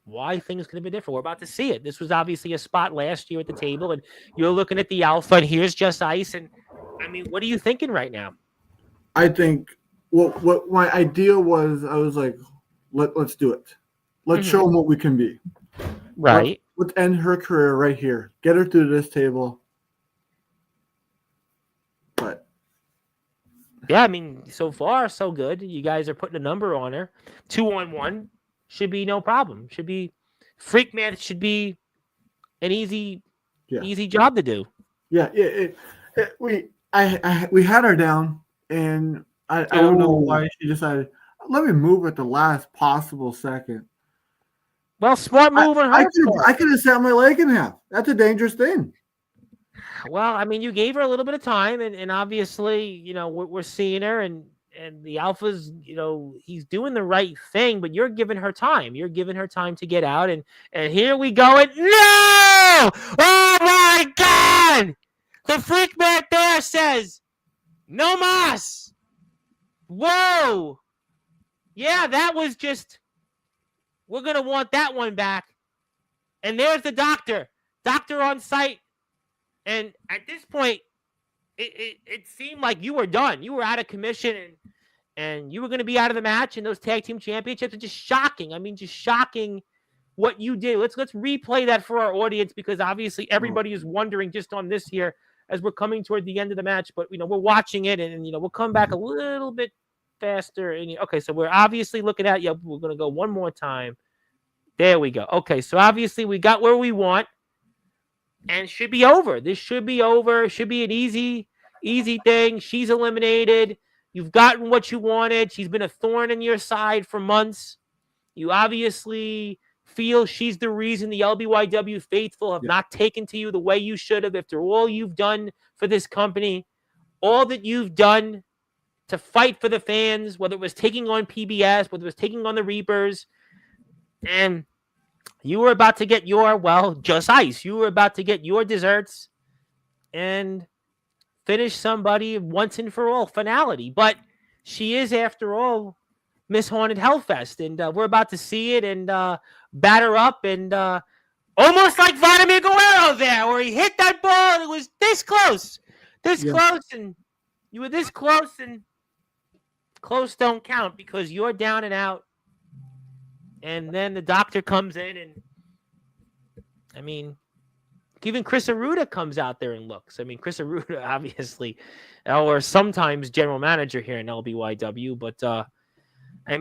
Speaker 1: We're about to see it. This was obviously a spot last year at the table, and you're looking at the Alpha, and here's Just Ice. And I mean, what are you thinking right now?
Speaker 2: I think what my idea was, I was like, let's do it. Let's show them what we can be.
Speaker 1: Right.
Speaker 2: Let's end her career right here. Get her through this table. But
Speaker 1: yeah, I mean, so far so good. You guys are putting a number on her. 2-on-1 should be no problem. Should be freak man. Should be an easy job to do.
Speaker 2: Yeah. We had her down, and I don't know why she decided, let me move at the last possible second.
Speaker 1: Well, smart move on her part.
Speaker 2: I could have set my leg in half. That's a dangerous thing.
Speaker 1: Well, I mean, you gave her a little bit of time, and obviously, we're seeing her, and the Alpha's, he's doing the right thing, but you're giving her time. You're giving her time to get out, and here we go. And no! Oh my God! The freak back there says No mas. Whoa. Yeah, that was just. We're going to want that one back. And there's the doctor. Doctor on site. And at this point, it seemed like you were done. You were out of commission and you were going to be out of the match. And those tag team championships are just shocking. I mean, just shocking what you did. Let's replay that for our audience because obviously everybody is wondering just on this here as we're coming toward the end of the match. But, we're watching it and we'll come back a little bit faster. And, okay, so we're obviously looking at, we're going to go one more time. There we go. Okay, so obviously we got where we want. And should be over. This should be over. It should be an easy thing. She's eliminated. You've gotten what you wanted. She's been a thorn in your side for months. You obviously feel she's the reason the LBYW faithful have not taken to you the way you should have after all you've done for this company, all that you've done to fight for the fans, whether it was taking on PBS, whether it was taking on the Reapers, and you were about to get just ice. You were about to get your desserts and finish somebody once and for all, finality. But she is, after all, Miss Haunted Hellfest. And we're about to see it and batter up. And almost like Vladimir Guerrero there, where he hit that ball and it was this close. Close. And you were this close. And close don't count because you're down and out. And then the doctor comes in and, even Chris Aruda comes out there and looks. Chris Aruda, obviously, or sometimes general manager here in LBYW, but,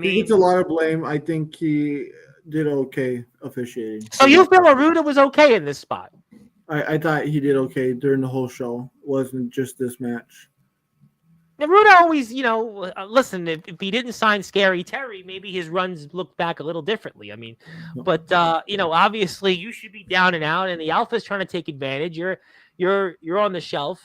Speaker 2: he gets a lot of blame. I think he did okay officiating.
Speaker 1: So you feel Aruda was okay in this spot?
Speaker 2: I thought he did okay during the whole show. It wasn't just this match.
Speaker 1: Aruda always, listen, if he didn't sign Scary Terry, maybe his runs looked back a little differently. But obviously you should be down and out, and the Alpha's trying to take advantage. You're on the shelf,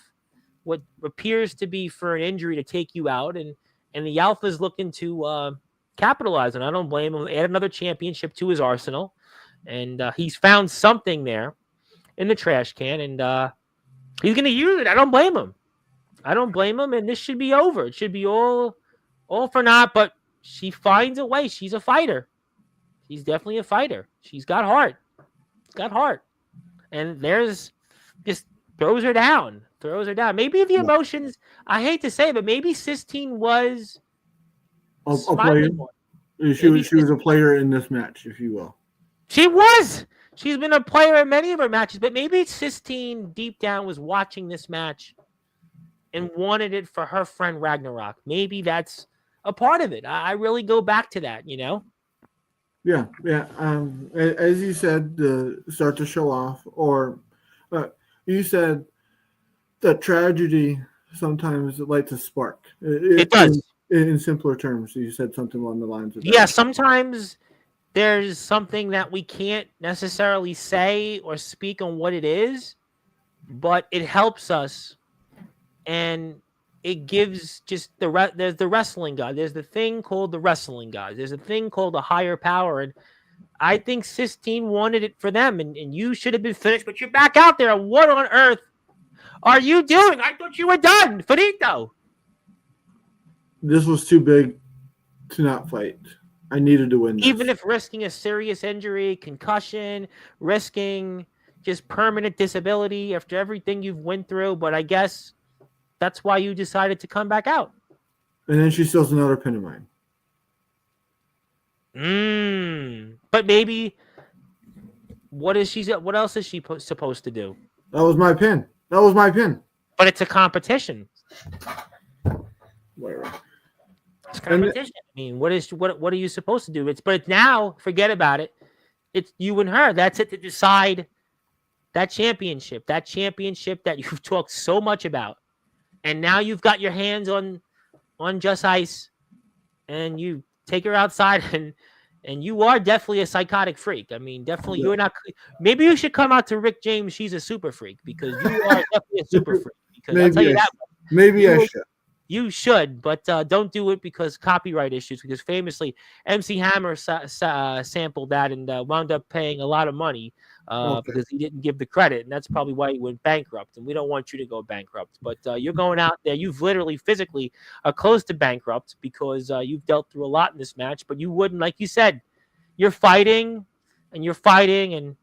Speaker 1: what appears to be for an injury to take you out, and the Alpha's looking to capitalize, and I don't blame him. Add another championship to his arsenal, and he's found something there in the trash can, and he's going to use it. I don't blame him. And this should be over. It should be all for naught, but she finds a way. She's a fighter. She's definitely a fighter. She's got heart. And there's just throws her down. Maybe the emotions, I hate to say, but maybe Sistine was
Speaker 2: a player. She was a player in this match, if you will.
Speaker 1: She was. She's been a player in many of her matches, but maybe Sistine deep down was watching this match and wanted it for her friend Ragnarok. Maybe that's a part of it. I really go back to that,
Speaker 2: Yeah. As you said, start to show off, or you said that tragedy sometimes lights a spark.
Speaker 1: It does.
Speaker 2: In simpler terms, you said something along the lines of that.
Speaker 1: Yeah, sometimes there's something that we can't necessarily say or speak on what it is, but it helps us. And it gives just there's the wrestling god. There's the thing called the wrestling god. There's a thing called a higher power. And I think Sistine wanted it for them. And you should have been finished, but you're back out there. What on earth are you doing? I thought you were done. Finito.
Speaker 2: This was too big to not fight. I needed to win this.
Speaker 1: Even if risking a serious injury, concussion, risking just permanent disability after everything you've went through. But I guess that's why you decided to come back out.
Speaker 2: And then she steals another pin of mine.
Speaker 1: But maybe what else is she supposed to do?
Speaker 2: That was my pin.
Speaker 1: But it's a competition.
Speaker 2: Whatever.
Speaker 1: It's competition. What are you supposed to do? But now, forget about it. It's you and her. That's it to decide that championship that you've talked so much about. And now you've got your hands on Just Ice, and you take her outside, and you are definitely a psychotic freak. Definitely you're not. Maybe you should come out to Rick James. She's a super freak, because you are definitely a super freak. Because I'll tell you that.
Speaker 2: Maybe I should.
Speaker 1: You should, but don't do it because copyright issues. Because famously, MC Hammer sampled that and wound up paying a lot of money because he didn't give the credit, and that's probably why he went bankrupt. And we don't want you to go bankrupt. But you're going out there. You've literally, physically, are close to bankrupt because you've dealt through a lot in this match. But you wouldn't, like you said, you're fighting, and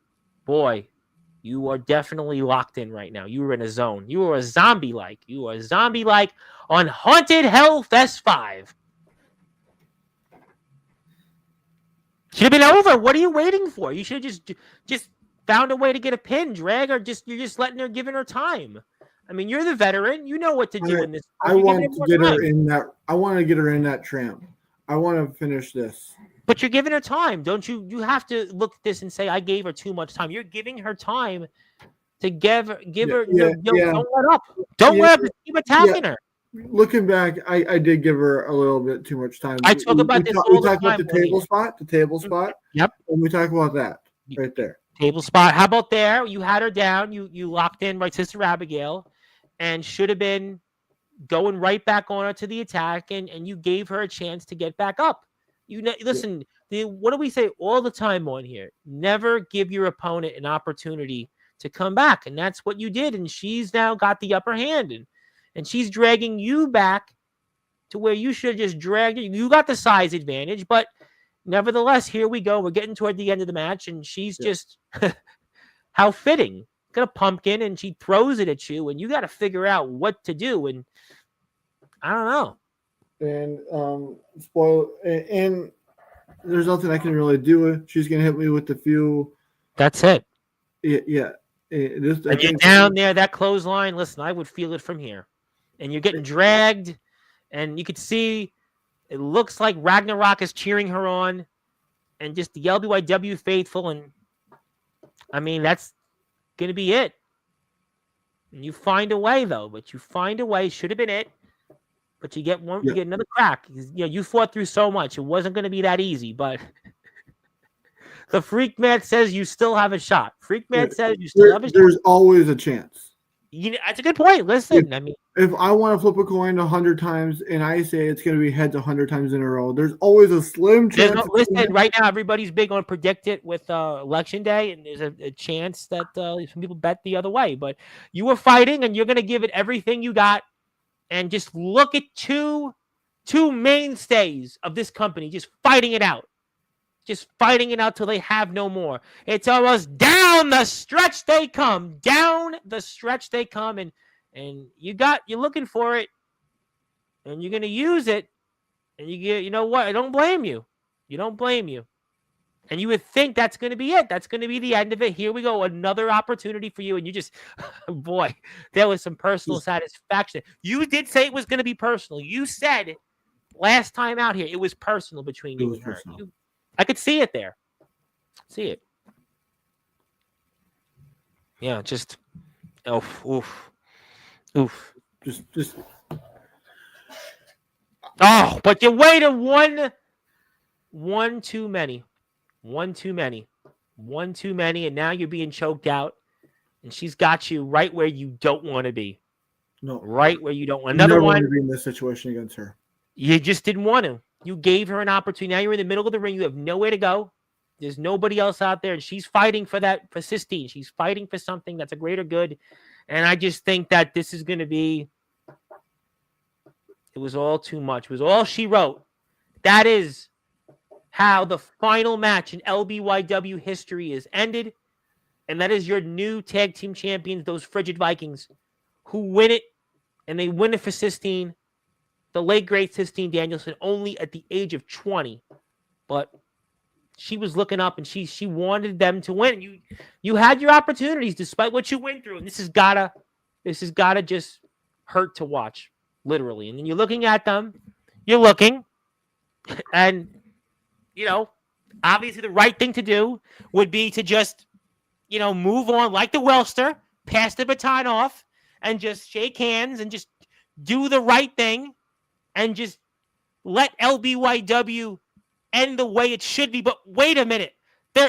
Speaker 1: boy, you are definitely locked in right now. You were in a zone. You were a zombie-like. You were a zombie-like on Haunted Hellfest 5. Should have been over. What are you waiting for? You should have just found a way to get a pin, drag, or you're just giving her time. I mean, you're the veteran. You know what to do in this.
Speaker 2: I want to get her in that. I want to get her in that tramp. I want to finish this.
Speaker 1: But you're giving her time, don't you? You have to look at this and say, I gave her too much time. You're giving her time to give her. Don't let up. Don't let up. Keep attacking her.
Speaker 2: Looking back, I did give her a little bit too much time.
Speaker 1: I talk about this all the time.
Speaker 2: We talk about the table spot.
Speaker 1: Yep.
Speaker 2: And we talk about that right there.
Speaker 1: Table spot. How about there? You had her down. You locked in right, Sister Abigail, and should have been going right back on her to the attack, and you gave her a chance to get back up. Listen. What do we say all the time on here? Never give your opponent an opportunity to come back, and that's what you did. And she's now got the upper hand, and she's dragging you back to where you should have just dragged it. You got the size advantage, but nevertheless, here we go. We're getting toward the end of the match, and she's just how fitting. Got a pumpkin, and she throws it at you, and you got to figure out what to do. And I don't know.
Speaker 2: And and there's nothing I can really do. She's gonna hit me with the few.
Speaker 1: That's it.
Speaker 2: Yeah.
Speaker 1: And you're down there, that clothesline. Listen, I would feel it from here. And you're getting dragged, and you could see it looks like Ragnarok is cheering her on, and just the LBYW faithful. And I mean, that's gonna be it. And you find a way, though. But you find a way. Should have been it. But you get one. You get another crack. You fought through so much. It wasn't going to be that easy. But the Freak Man says you still have a shot. Freak Man says you still have a shot.
Speaker 2: There's always a chance.
Speaker 1: That's a good point. Listen,
Speaker 2: if I want to flip a coin 100 times and I say it's going to be heads 100 times in a row, there's always a slim chance.
Speaker 1: Listen, right now everybody's big on predict it with Election Day, and there's a chance that some people bet the other way. But you were fighting, and you're going to give it everything you got. And just look at two mainstays of this company just fighting it out. Just fighting it out till they have no more. It's almost down the stretch they come. Down the stretch they come. And you're looking for it. And you're gonna use it. And you know what? I don't blame you. You don't blame you. And you would think that's going to be it. That's going to be the end of it. Here we go. Another opportunity for you. And you just, boy, there was some personal satisfaction. You did say it was going to be personal. You said last time out here, it was personal between you and her. I could see it there. See it. Yeah, just, oof.
Speaker 2: Just.
Speaker 1: Oh, but you waited one too many. One too many, and now you're being choked out, and she's got you right where you don't want to be.
Speaker 2: No,
Speaker 1: right where you don't want. Another one.
Speaker 2: To be in this situation against her.
Speaker 1: You just didn't want to. You gave her an opportunity. Now you're in the middle of the ring. You have nowhere to go. There's nobody else out there, and she's fighting for Sistine. She's fighting for something that's a greater good, and I just think that this is going to be. It was all too much. It was all she wrote. That is how the final match in LBYW history is ended. And that is your new tag team champions, those Frigid Vikings, who win it. And they win it for Sistine, the late great Sistine Danielson, only at the age of 20. But she was looking up, and she wanted them to win. You had your opportunities despite what you went through. And this has gotta just hurt to watch, literally. And then you're looking at them, and obviously the right thing to do would be to just, move on like the Welster, pass the baton off, and just shake hands and just do the right thing and just let LBYW end the way it should be. But wait a minute.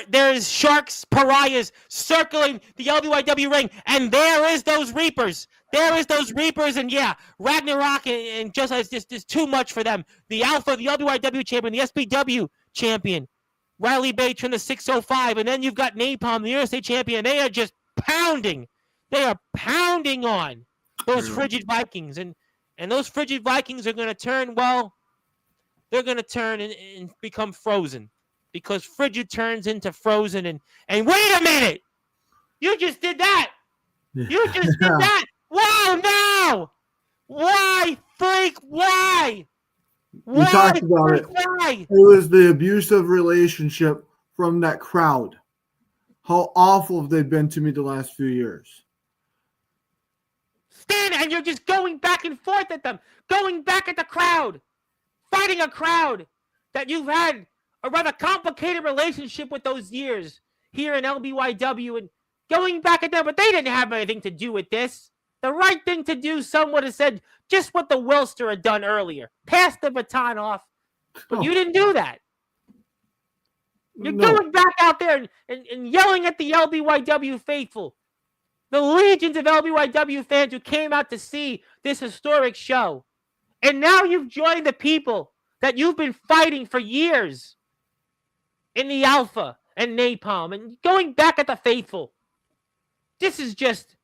Speaker 1: There's sharks, pariahs circling the LBYW ring, and there is those Reapers. And yeah, Ragnarok and just as just too much for them. The Alpha, the LBYW champion, the SPW champion. Riley Bates from the 605, and then you've got Napalm, the USA champion. They are just pounding. They are pounding on those frigid Vikings, and those frigid Vikings are going to turn. Well, they're going to turn and become frozen, because frigid turns into frozen. And wait a minute, you just did that. You just did that. Wow, no. Why, freak? Why?
Speaker 2: We talked about it.
Speaker 1: Why?
Speaker 2: It was the abusive relationship from that crowd. How awful have they been to me the last few years?
Speaker 1: Stand, and you're just going back and forth at them, going back at the crowd, fighting a crowd that you've had a rather complicated relationship with those years here in LBYW, and going back at them, but they didn't have anything to do with this. The right thing to do, some would have said, just what the Wilster had done earlier. Pass the baton off. But you didn't do that. You're going back out there and yelling at the LBYW faithful. The legions of LBYW fans who came out to see this historic show. And now you've joined the people that you've been fighting for years in the Alpha and Napalm, and going back at the faithful. This is just...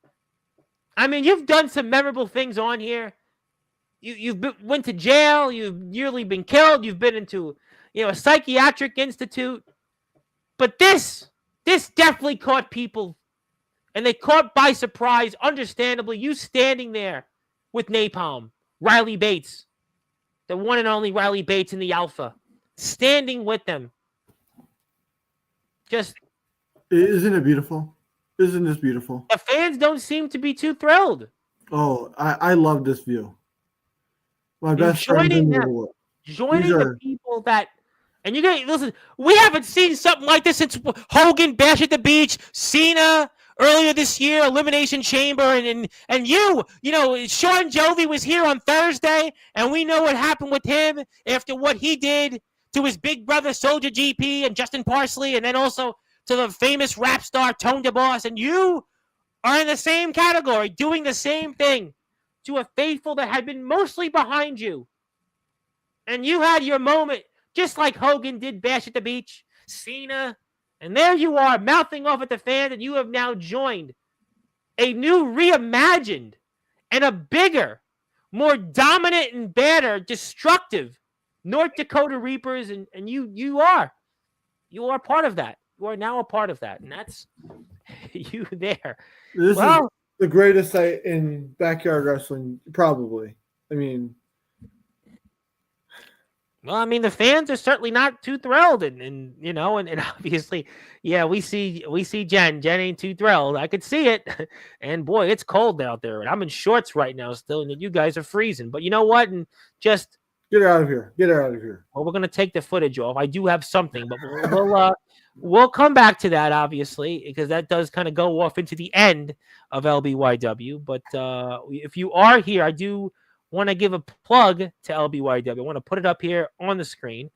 Speaker 1: I mean, you've done some memorable things on here. Went to jail. You've nearly been killed. You've been into, a psychiatric institute. But this definitely caught people, and they caught by surprise. Understandably, you standing there with Napalm, Riley Bates, the one and only Riley Bates in the Alpha, standing with them. Just,
Speaker 2: isn't it beautiful? Isn't this beautiful?
Speaker 1: The fans don't seem to be too thrilled.
Speaker 2: Oh, I love this view. My best friend in the world.
Speaker 1: Joining the people that, and you're going to listen, we haven't seen something like this since Hogan, Bash at the Beach, Cena earlier this year, Elimination Chamber, and Sean Jovi was here on Thursday, and we know what happened with him after what he did to his big brother, Soldier GP, and Justin Parsley, and then also to the famous rap star Tone DeBoss, and you are in the same category, doing the same thing to a faithful that had been mostly behind you. And you had your moment, just like Hogan did Bash at the Beach, Cena, and there you are, mouthing off at the fans, and you have now joined a new reimagined and a bigger, more dominant and badder, destructive North Dakota Reapers, and you are part of that. You are now a part of that, and that's you there.
Speaker 2: This is the greatest sight in backyard wrestling, probably. the
Speaker 1: fans are certainly not too thrilled, and obviously, yeah, we see Jen. Jen ain't too thrilled. I could see it, and boy, it's cold out there, and I'm in shorts right now still, and you guys are freezing. But you know what? And just
Speaker 2: get her out of here. Get her out of here.
Speaker 1: Well, we're gonna take the footage off. I do have something, but we'll come back to that, obviously, because that does kind of go off into the end of LBYW. But if you are here, I do want to give a plug to LBYW. I want to put it up here on the screen,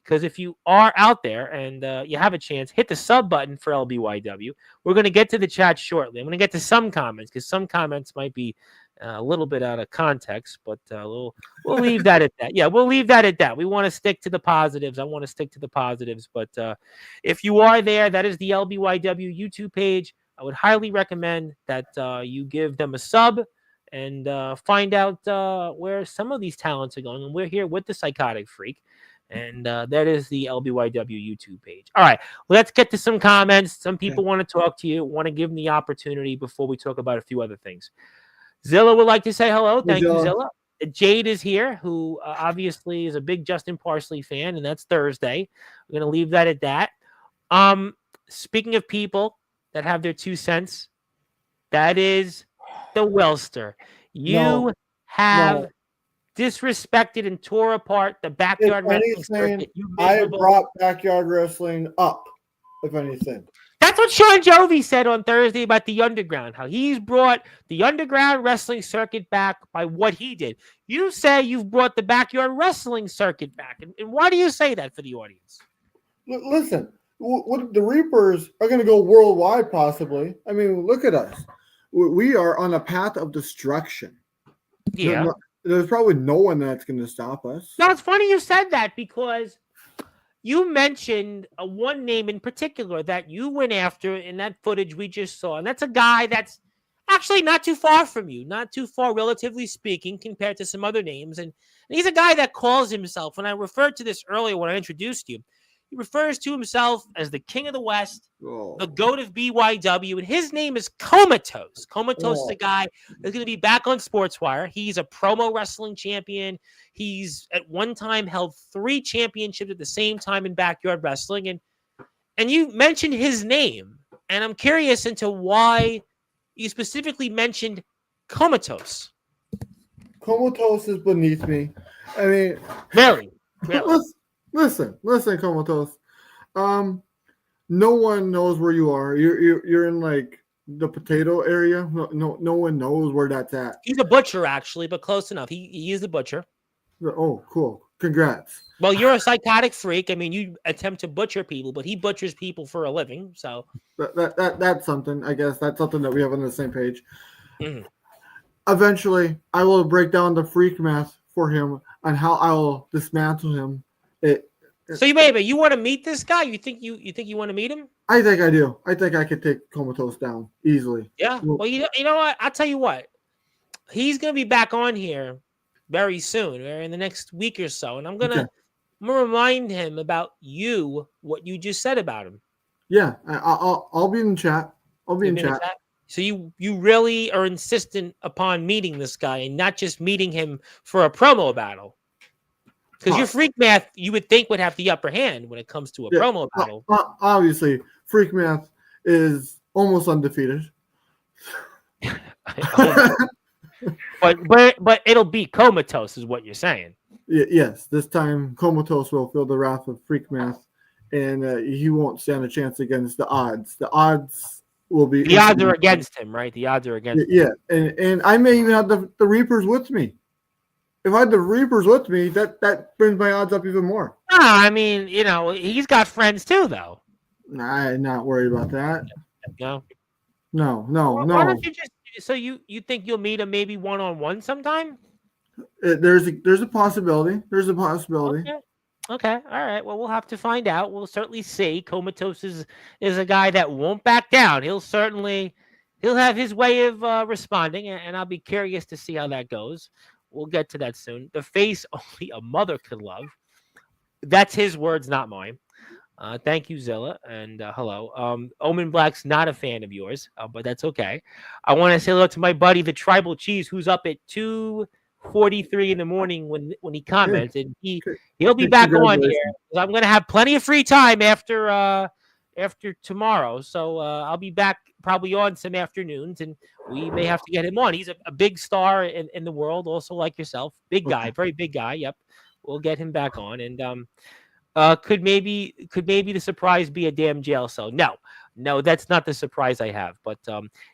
Speaker 1: because if you are out there and you have a chance, hit the sub button for LBYW. We're going to get to the chat shortly. I'm going to get to some comments, because some comments might be a little bit out of context, but we'll leave that at that. Yeah, we'll leave that at that. We want to stick to the positives. I want to stick to the positives. But if you are there, that is the LBYW YouTube page. I would highly recommend that you give them a sub and find out where some of these talents are going. And we're here with the Psychotic Freak. And that is the LBYW YouTube page. All right, let's get to some comments. Some people want to talk to you, want to give them the opportunity before we talk about a few other things. Zilla would like to say hello. Thank you, Zilla. Jade is here, who obviously is a big Justin Parsley fan, and that's Thursday. We're going to leave that at that. Speaking of people that have their 2 cents, that is the Welster. You have disrespected and tore apart the backyard wrestling circuit.
Speaker 2: I brought backyard wrestling up, if anything.
Speaker 1: That's what Sean Jovi said on Thursday about the Underground, how he's brought the Underground wrestling circuit back by what he did. You say you've brought the backyard wrestling circuit back. And why do you say that for the audience?
Speaker 2: Listen, the Reapers are going to go worldwide, possibly. I mean, look at us. We are on a path of destruction.
Speaker 1: Yeah.
Speaker 2: There's probably no one that's going to stop us.
Speaker 1: No, it's funny you said that, because you mentioned one name in particular that you went after in that footage we just saw, and that's a guy that's actually not too far from you, not too far, relatively speaking, compared to some other names. And he's a guy that calls himself, and I referred to this earlier when I introduced you, he refers to himself as the King of the West, the GOAT of BYW, and his name is Comatose. Comatose is a guy that's going to be back on Sportswire. He's a promo wrestling champion. He's at one time held 3 championships at the same time in backyard wrestling. And you mentioned his name, and I'm curious into why you specifically mentioned Comatose.
Speaker 2: Comatose is beneath me. I mean,
Speaker 1: Really?
Speaker 2: listen, Comatose. No one knows where you are. You're in like the potato area. No one knows where that's at.
Speaker 1: He's a butcher, actually, but close enough. He is a butcher.
Speaker 2: Oh, cool. Congrats.
Speaker 1: Well, you're a psychotic freak. I mean, you attempt to butcher people, but he butchers people for a living. So
Speaker 2: that's something. I guess that's something that we have on the same page.
Speaker 1: Mhm.
Speaker 2: Eventually, I will break down the freak math for him on how I will dismantle him.
Speaker 1: So you want to meet this guy? You think you want to meet him?
Speaker 2: I think I do. I think I could take Comatose down easily.
Speaker 1: Yeah. Well, you know what? I'll tell you what. He's gonna be back on here very soon, or in the next week or so, and I'm gonna remind him about what you just said about him.
Speaker 2: Yeah, I'll be in chat. I'll be in chat.
Speaker 1: So you really are insistent upon meeting this guy and not just meeting him for a promo battle. Because your freak math, you would think, would have the upper hand when it comes to a promo battle.
Speaker 2: Obviously, freak math is almost undefeated.
Speaker 1: but it'll be Comatose, is what you're saying.
Speaker 2: Yes, this time Comatose will feel the wrath of freak math, and he won't stand a chance against the odds. The odds will be.
Speaker 1: The odds are against him, right? The odds are against him.
Speaker 2: Yeah, and I may even have the Reapers with me. If I had the Reapers with me, that brings my odds up even more.
Speaker 1: I mean, he's got friends too, though.
Speaker 2: I'm not worried about that.
Speaker 1: No.
Speaker 2: No.
Speaker 1: Why don't you just? So you think you'll meet him maybe one-on-one sometime?
Speaker 2: There's a possibility. There's a possibility.
Speaker 1: Okay. All right. Well, we'll have to find out. We'll certainly see. Comatose is a guy that won't back down. He'll have his way of responding, and I'll be curious to see how that goes. We'll get to that soon. The face only a mother could love. That's his words, not mine. Thank you, Zilla, and hello. Omen Black's not a fan of yours, but that's okay. I want to say hello to my buddy, the Tribal Cheese, who's up at 2:43 in the morning when he commented. He'll be back on here. I'm going to have plenty of free time after tomorrow, so I'll be back probably on some afternoons, and we may have to get him on. He's a big star in the world, also like yourself. Big guy, very big guy. Yep, we'll get him back on, and could maybe the surprise be a damn jail cell? No, that's not the surprise I have. But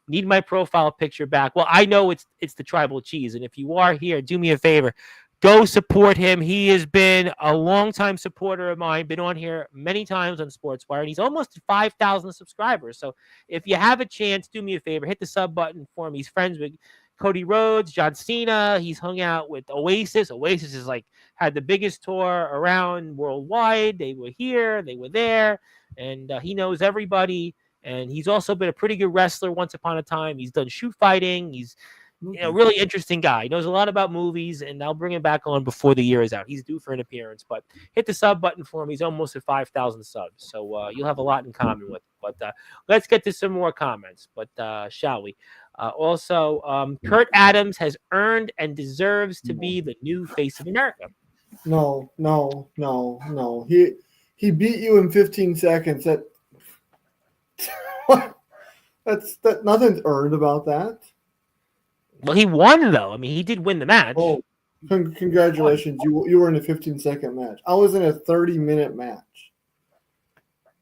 Speaker 1: need my profile picture back. Well, I know it's the Tribal Cheese, and if you are here, do me a favor. Go support him. He has been a longtime supporter of mine, been on here many times on Sportswire, and he's almost at 5,000 subscribers. So if you have a chance, do me a favor, hit the sub button for him. He's friends with Cody Rhodes, John Cena. He's hung out with Oasis. Oasis is had the biggest tour around worldwide. They were here, they were there, and he knows everybody. And he's also been a pretty good wrestler once upon a time. He's done shoot fighting. He's really interesting guy. He knows a lot about movies, and I'll bring him back on before the year is out. He's due for an appearance, but hit the sub button for him. He's almost at 5,000 subs, so you'll have a lot in common with him. But let's get to some more comments, but shall we? Also, Kurt Adams has earned and deserves to be the new face of America.
Speaker 2: No. He beat you in 15 seconds. That nothing's earned about that.
Speaker 1: Well, he won though. I mean, he did win the match.
Speaker 2: Oh, congratulations! You were in a 15-second match. I was in a 30-minute match.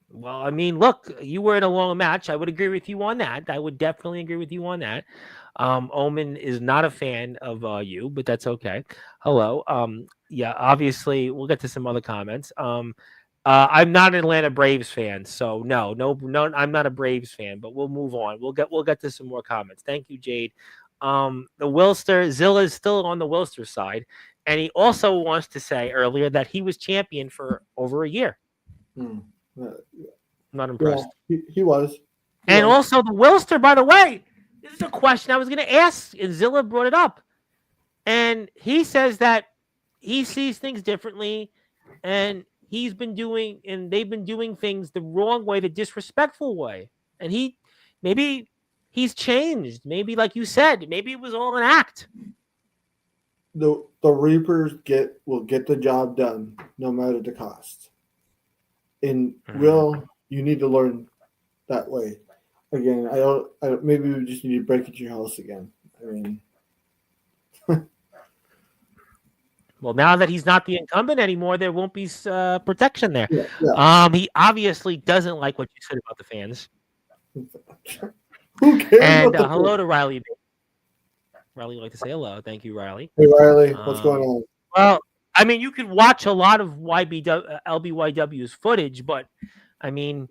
Speaker 1: Well, I mean, look, you were in a long match. I would agree with you on that. I would definitely agree with you on that. Omen is not a fan of you, but that's okay. Hello. Yeah, obviously, we'll get to some other comments. I'm not an Atlanta Braves fan, so no, I'm not a Braves fan. But we'll move on. We'll get to some more comments. Thank you, Jade. The Wilster Zilla is still on the Wilster side, and he also wants to say earlier that he was champion for over a year.
Speaker 2: Hmm.
Speaker 1: Not impressed.
Speaker 2: Yeah, he was.
Speaker 1: And also the Wilster, by the way, this is a question I was going to ask, and Zilla brought it up. And he says that he sees things differently, and they've been doing things the wrong way, the disrespectful way. And maybe he's changed. Maybe, like you said, maybe it was all an act.
Speaker 2: The Reapers will get the job done no matter the cost. And Will, you need to learn that way. Again, I don't. Maybe we just need to break into your house again. I mean,
Speaker 1: well, now that he's not the incumbent anymore, there won't be protection there.
Speaker 2: Yeah.
Speaker 1: He obviously doesn't like what you said about the fans.
Speaker 2: Who cares?
Speaker 1: And hello to Riley. Riley would like to say hello. Thank you, Riley.
Speaker 2: Hey, Riley, what's going on?
Speaker 1: Well, I mean, you could watch a lot of LBYW's footage, but I mean,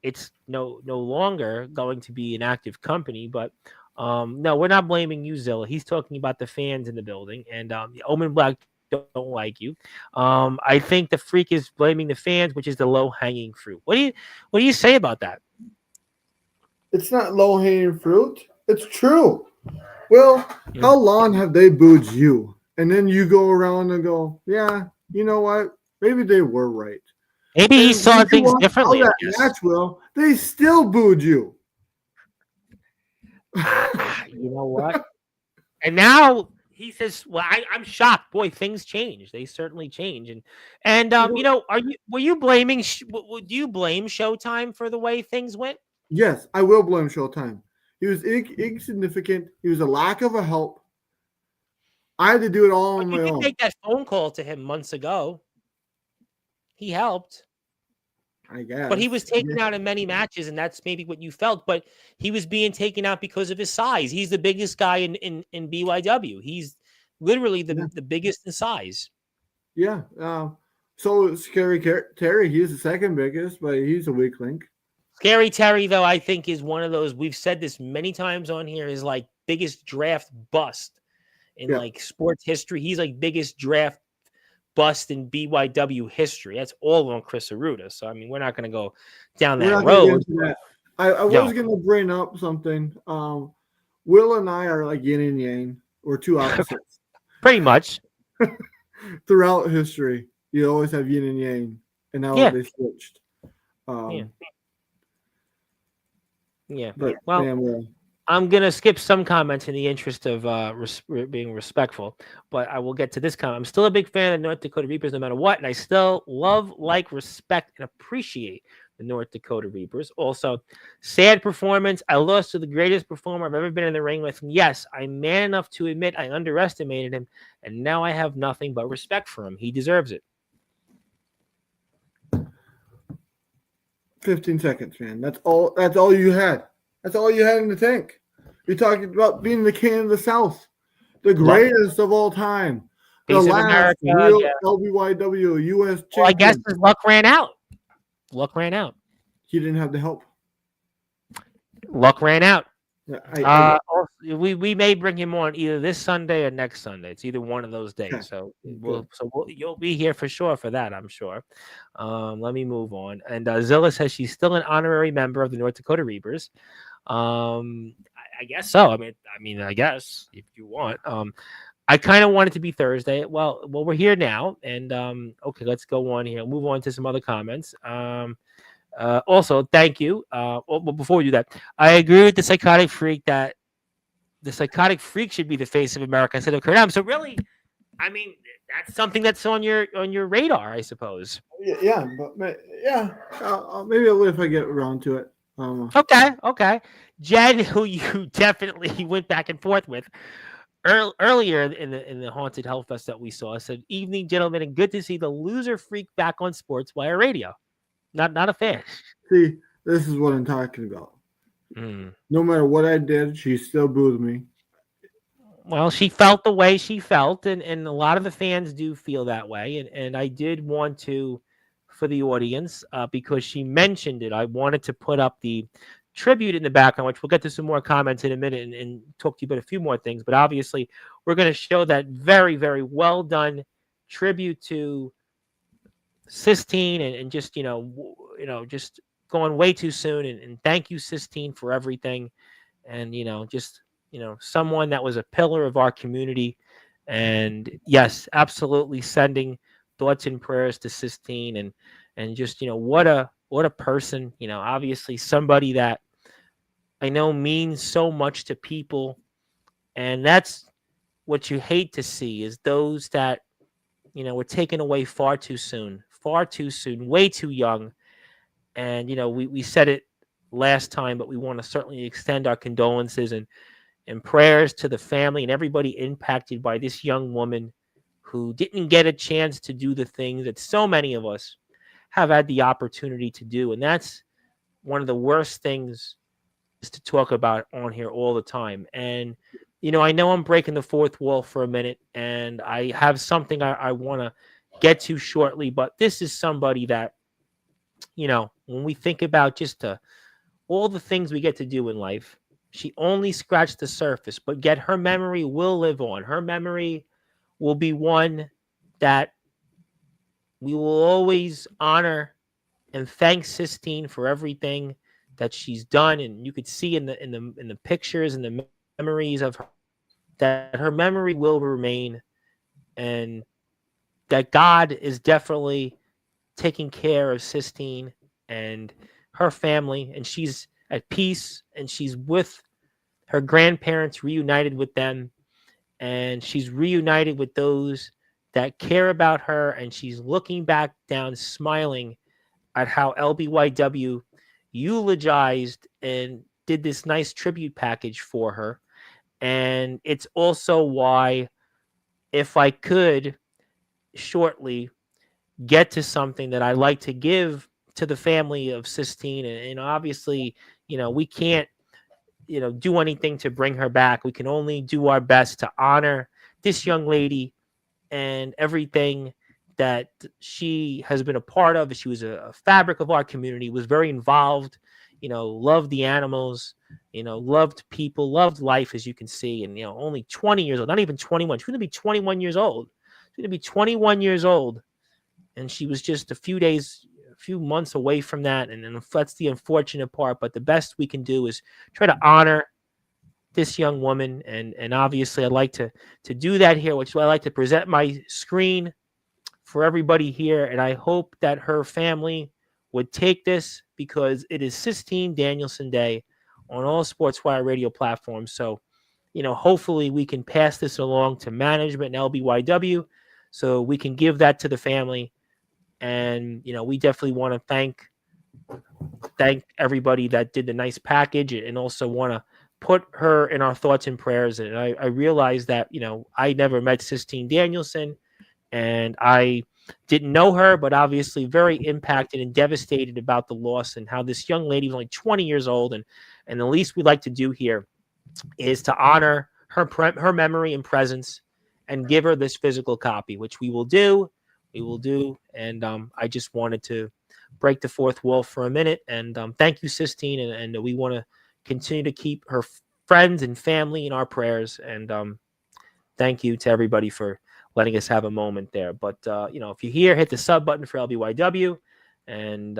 Speaker 1: it's no longer going to be an active company. But no, we're not blaming you, Zilla. He's talking about the fans in the building, and Omen Black don't like you. I think the Freak is blaming the fans, which is the low-hanging fruit. What do you say about that?
Speaker 2: It's not low-hanging fruit. It's true. Well, how long have they booed you? And then you go around and go, yeah, you know what? Maybe they were right.
Speaker 1: Maybe he saw things differently.
Speaker 2: Match, Will, they still booed you.
Speaker 1: You know what? And now he says, "Well, I'm shocked. Boy, things change. They certainly change." And were you blaming? Do you blame Showtime for the way things went?
Speaker 2: Yes, I will blame Showtime. He was insignificant. He was a lack of a help. I had to do it all on my own.
Speaker 1: You did make that phone call to him months ago. He helped.
Speaker 2: I guess.
Speaker 1: But he was taken out in many matches, and that's maybe what you felt. But he was being taken out because of his size. He's the biggest guy in BYW. He's literally the biggest in size.
Speaker 2: Yeah. So Scary Terry, he's the second biggest, but he's a weak link.
Speaker 1: Scary Terry, though, I think is one of those, we've said this many times on here, is like biggest draft bust in like sports history. He's like biggest draft bust in BYW history. That's all on Chris Arruda. So, I mean, we're not going to go down that road.
Speaker 2: I was going to bring up something. Will and I are like yin and yang. We're two opposites.
Speaker 1: Pretty much.
Speaker 2: Throughout history, you always have yin and yang. And now they switched.
Speaker 1: Yeah.
Speaker 2: But,
Speaker 1: well, I'm going to skip some comments in the interest of being respectful, but I will get to this comment. I'm still a big fan of the North Dakota Reapers no matter what, and I still love, respect, and appreciate the North Dakota Reapers. Also, sad performance. I lost to the greatest performer I've ever been in the ring with. And yes, I'm man enough to admit I underestimated him, and now I have nothing but respect for him. He deserves it.
Speaker 2: 15 seconds, man. That's all you had. That's all you had in the tank. You're talking about being the king of the South, the greatest of all time, the last real LBYW U.S. champion.
Speaker 1: Well, I guess his luck ran out.
Speaker 2: He didn't have the help.
Speaker 1: Luck ran out.
Speaker 2: Yeah,
Speaker 1: we may bring him on either this Sunday or next Sunday. It's either one of those days.
Speaker 2: Okay.
Speaker 1: So you'll be here for sure for that, I'm sure. Let me move on. And Zilla says she's still an honorary member of the North Dakota Reapers. I guess so. I mean, I guess if you want. I kind of want it to be Thursday. Well, we're here now, and okay, let's go on here. Move on to some other comments. Also, thank you. Well, before we do that, I agree with the Psychotic Freak that the Psychotic Freak should be the face of America instead of Kurt Adams. So really, I mean, that's something that's on your radar, I suppose.
Speaker 2: Yeah, but maybe I will if I get around to it.
Speaker 1: Okay. Jen, who you definitely went back and forth with earlier in the Haunted Hellfest that we saw, said, "Evening, gentlemen, and good to see the Loser Freak back on Sportswire Radio." Not a fan.
Speaker 2: See, this is what I'm talking about. No matter what I did, she still booed me.
Speaker 1: Well, she felt the way she felt, and a lot of the fans do feel that way. And I did want to, for the audience, because she mentioned it, I wanted to put up the tribute in the background, which we'll get to some more comments in a minute and talk to you about a few more things. But obviously, we're going to show that very, very well done tribute to Sistine, and just just going way too soon. And thank you, Sistine, for everything. And just someone that was a pillar of our community. And yes, absolutely sending thoughts and prayers to Sistine. And just what a person. Obviously somebody that I know means so much to people. And that's what you hate to see, is those that were taken away far too soon, way too young. And we said it last time, but we want to certainly extend our condolences and prayers to the family and everybody impacted by this young woman who didn't get a chance to do the things that so many of us have had the opportunity to do. And that's one of the worst things is to talk about on here all the time. And I know I'm breaking the fourth wall for a minute, and I have something I want to get to shortly, but this is somebody that when we think about just all the things we get to do in life, she only scratched the surface, but yet her memory will live on. Her memory will be one that we will always honor and thank Sistine for everything that she's done. And you could see in the pictures and the memories of her that her memory will remain, and that God is definitely taking care of Sistine and her family, and she's at peace, and she's with her grandparents, reunited with them, and she's reunited with those that care about her, and she's looking back down, smiling at how LBYW eulogized and did this nice tribute package for her. And it's also why, if I could shortly get to something that I like to give to the family of Sistine, and obviously, we can't, do anything to bring her back. We can only do our best to honor this young lady and everything that she has been a part of. She was a fabric of our community, was very involved, loved the animals, loved people, loved life, as you can see. And, only 20 years old, not even 21. She's going to be 21 years old. She's going to be 21 years old. And she was just a few months away from that. And that's the unfortunate part. But the best we can do is try to honor this young woman. And obviously I'd like to do that here, which is why I like to present my screen for everybody here. And I hope that her family would take this, because it is Sistine Danielson Day on all Sportswire radio platforms. So, hopefully we can pass this along to management and LBYW so we can give that to the family. And, we definitely want to thank everybody that did the nice package, and also want to put her in our thoughts and prayers. And I realized that, I never met Sistine Danielson, and I didn't know her, but obviously very impacted and devastated about the loss, and how this young lady was only 20 years old. And the least we'd like to do here is to honor her memory and presence, and give her this physical copy, which we will do. And I just wanted to break the fourth wall for a minute. And thank you, Sistine. And we want to continue to keep her friends and family in our prayers. And thank you to everybody for letting us have a moment there. But, if you're here, hit the sub button for LBYW. And,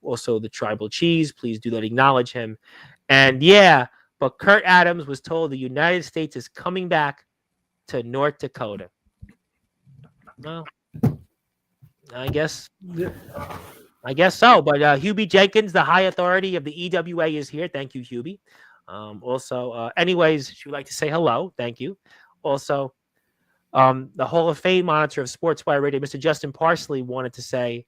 Speaker 1: also the Tribal Cheese. Please do that. Acknowledge him. And yeah, but Kurt Adams was told the United States is coming back to North Dakota. Well, I guess so. But Hubie Jenkins, the high authority of the EWA, is here. Thank you, Hubie. Anyways, she would like to say hello. Thank you. Also, the Hall of Fame monitor of Sportswire Radio, Mr. Justin Parsley, wanted to say,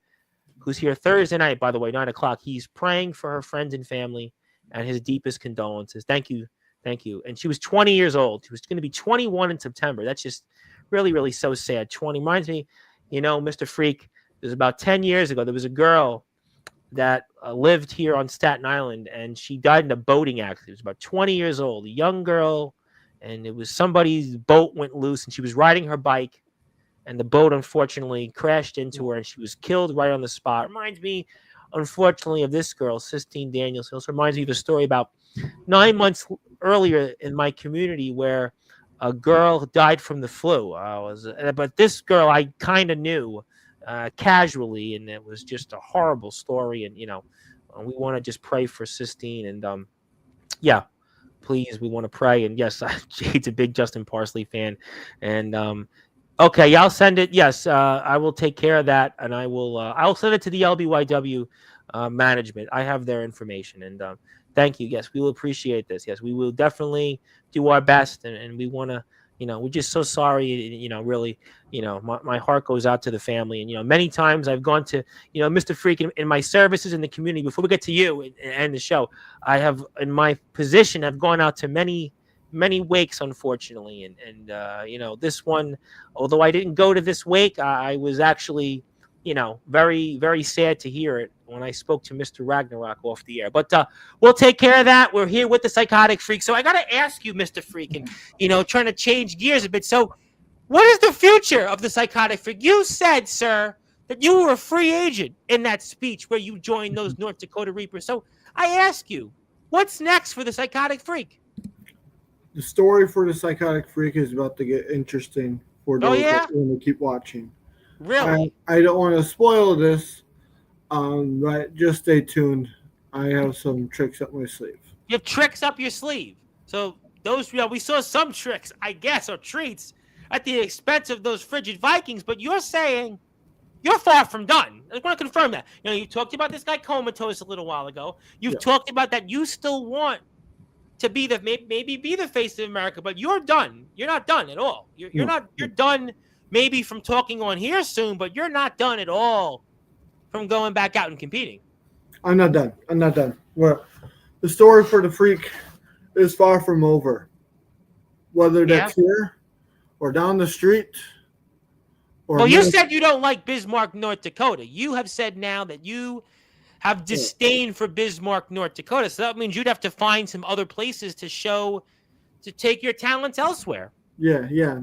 Speaker 1: who's here Thursday night, by the way, 9:00. He's praying for her friends and family, and his deepest condolences. Thank you. And she was 20 years old. She was going to be 21 in September. That's just really, really so sad. 20 reminds me, Mr. Freak, it was about 10 years ago. There was a girl that lived here on Staten Island, and she died in a boating accident. She was about 20 years old, a young girl, and it was somebody's boat went loose, and she was riding her bike, and the boat unfortunately crashed into her, and she was killed right on the spot. Reminds me, unfortunately, of this girl, Sistine Danielson. It reminds me of a story about 9 months earlier in my community where a girl died from the flu. But this girl I kind of knew. casually, and it was just a horrible story. And we want to just pray for Sistine, and yeah, please, we want to pray. And yes, Jade's a big Justin Parsley fan, and okay, yeah, I'll send it. Yes, I will take care of that, and I'll send it to the LBYW management. I have their information, and thank you. Yes, we will appreciate this. Yes, we will definitely do our best, and we want to. We're just so sorry. Really, my heart goes out to the family, and many times I've gone to, Mr. Freak in my services in the community. Before we get to you and the show, I have in my position have gone out to many wakes, unfortunately, and this one, although I didn't go to this wake, I was actually, very, very sad to hear it when I spoke to Mr. Ragnarok off the air. But we'll take care of that. We're here with the Psychotic Freak. So I got to ask you, Mr. Freak, and, trying to change gears a bit. So what is the future of the Psychotic Freak? You said, sir, that you were a free agent in that speech where you joined those North Dakota Reapers. So I ask you, what's next for the Psychotic Freak?
Speaker 2: The story for the Psychotic Freak is about to get interesting for those that want to keep watching.
Speaker 1: Really?
Speaker 2: I don't want to spoil this, but just stay tuned. I have some tricks up my sleeve.
Speaker 1: You have tricks up your sleeve. So those, we saw some tricks, I guess, or treats at the expense of those frigid Vikings, but you're saying you're far from done. I want to confirm that. You talked about this guy Comatose a little while ago. You've talked about that you still want to be maybe be the face of America, but you're done. You're not done at all. You're not. You're done. Maybe from talking on here soon, but you're not done at all from going back out and competing.
Speaker 2: I'm not done. Well, the story for the Freak is far from over. Whether that's here or down the street.
Speaker 1: Well, you said you don't like Bismarck, North Dakota. You have said now that you have disdain for Bismarck, North Dakota. So that means you'd have to find some other places to take your talents elsewhere.
Speaker 2: Yeah.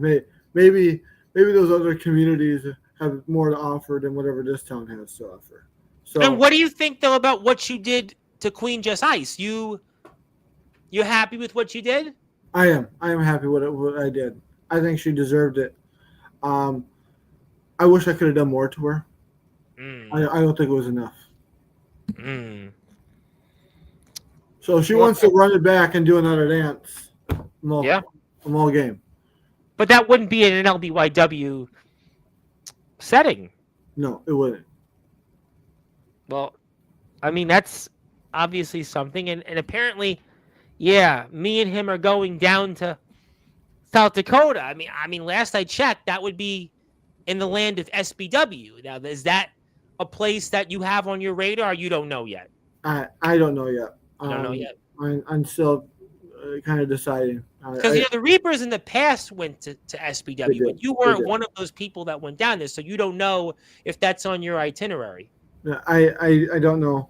Speaker 2: Maybe those other communities have more to offer than whatever this town has to offer. So,
Speaker 1: and what do you think, though, about what you did to Queen Just Ice? You happy with what you did?
Speaker 2: I am happy with what I did. I think she deserved it. I wish I could have done more to her. I don't think it was enough. So she wants to run it back and do another dance. I'm all game.
Speaker 1: But that wouldn't be in an LBYW setting.
Speaker 2: No, it wouldn't.
Speaker 1: Well, I mean, that's obviously something. And apparently, me and him are going down to South Dakota. I mean, last I checked, that would be in the land of SBW. Now, is that a place that you have on your radar, or you don't know yet?
Speaker 2: I don't know yet.
Speaker 1: Don't know yet.
Speaker 2: I'm still kind of deciding.
Speaker 1: Because the Reapers in the past went to SBW, but you weren't one of those people that went down there, so you don't know if that's on your itinerary.
Speaker 2: I don't know.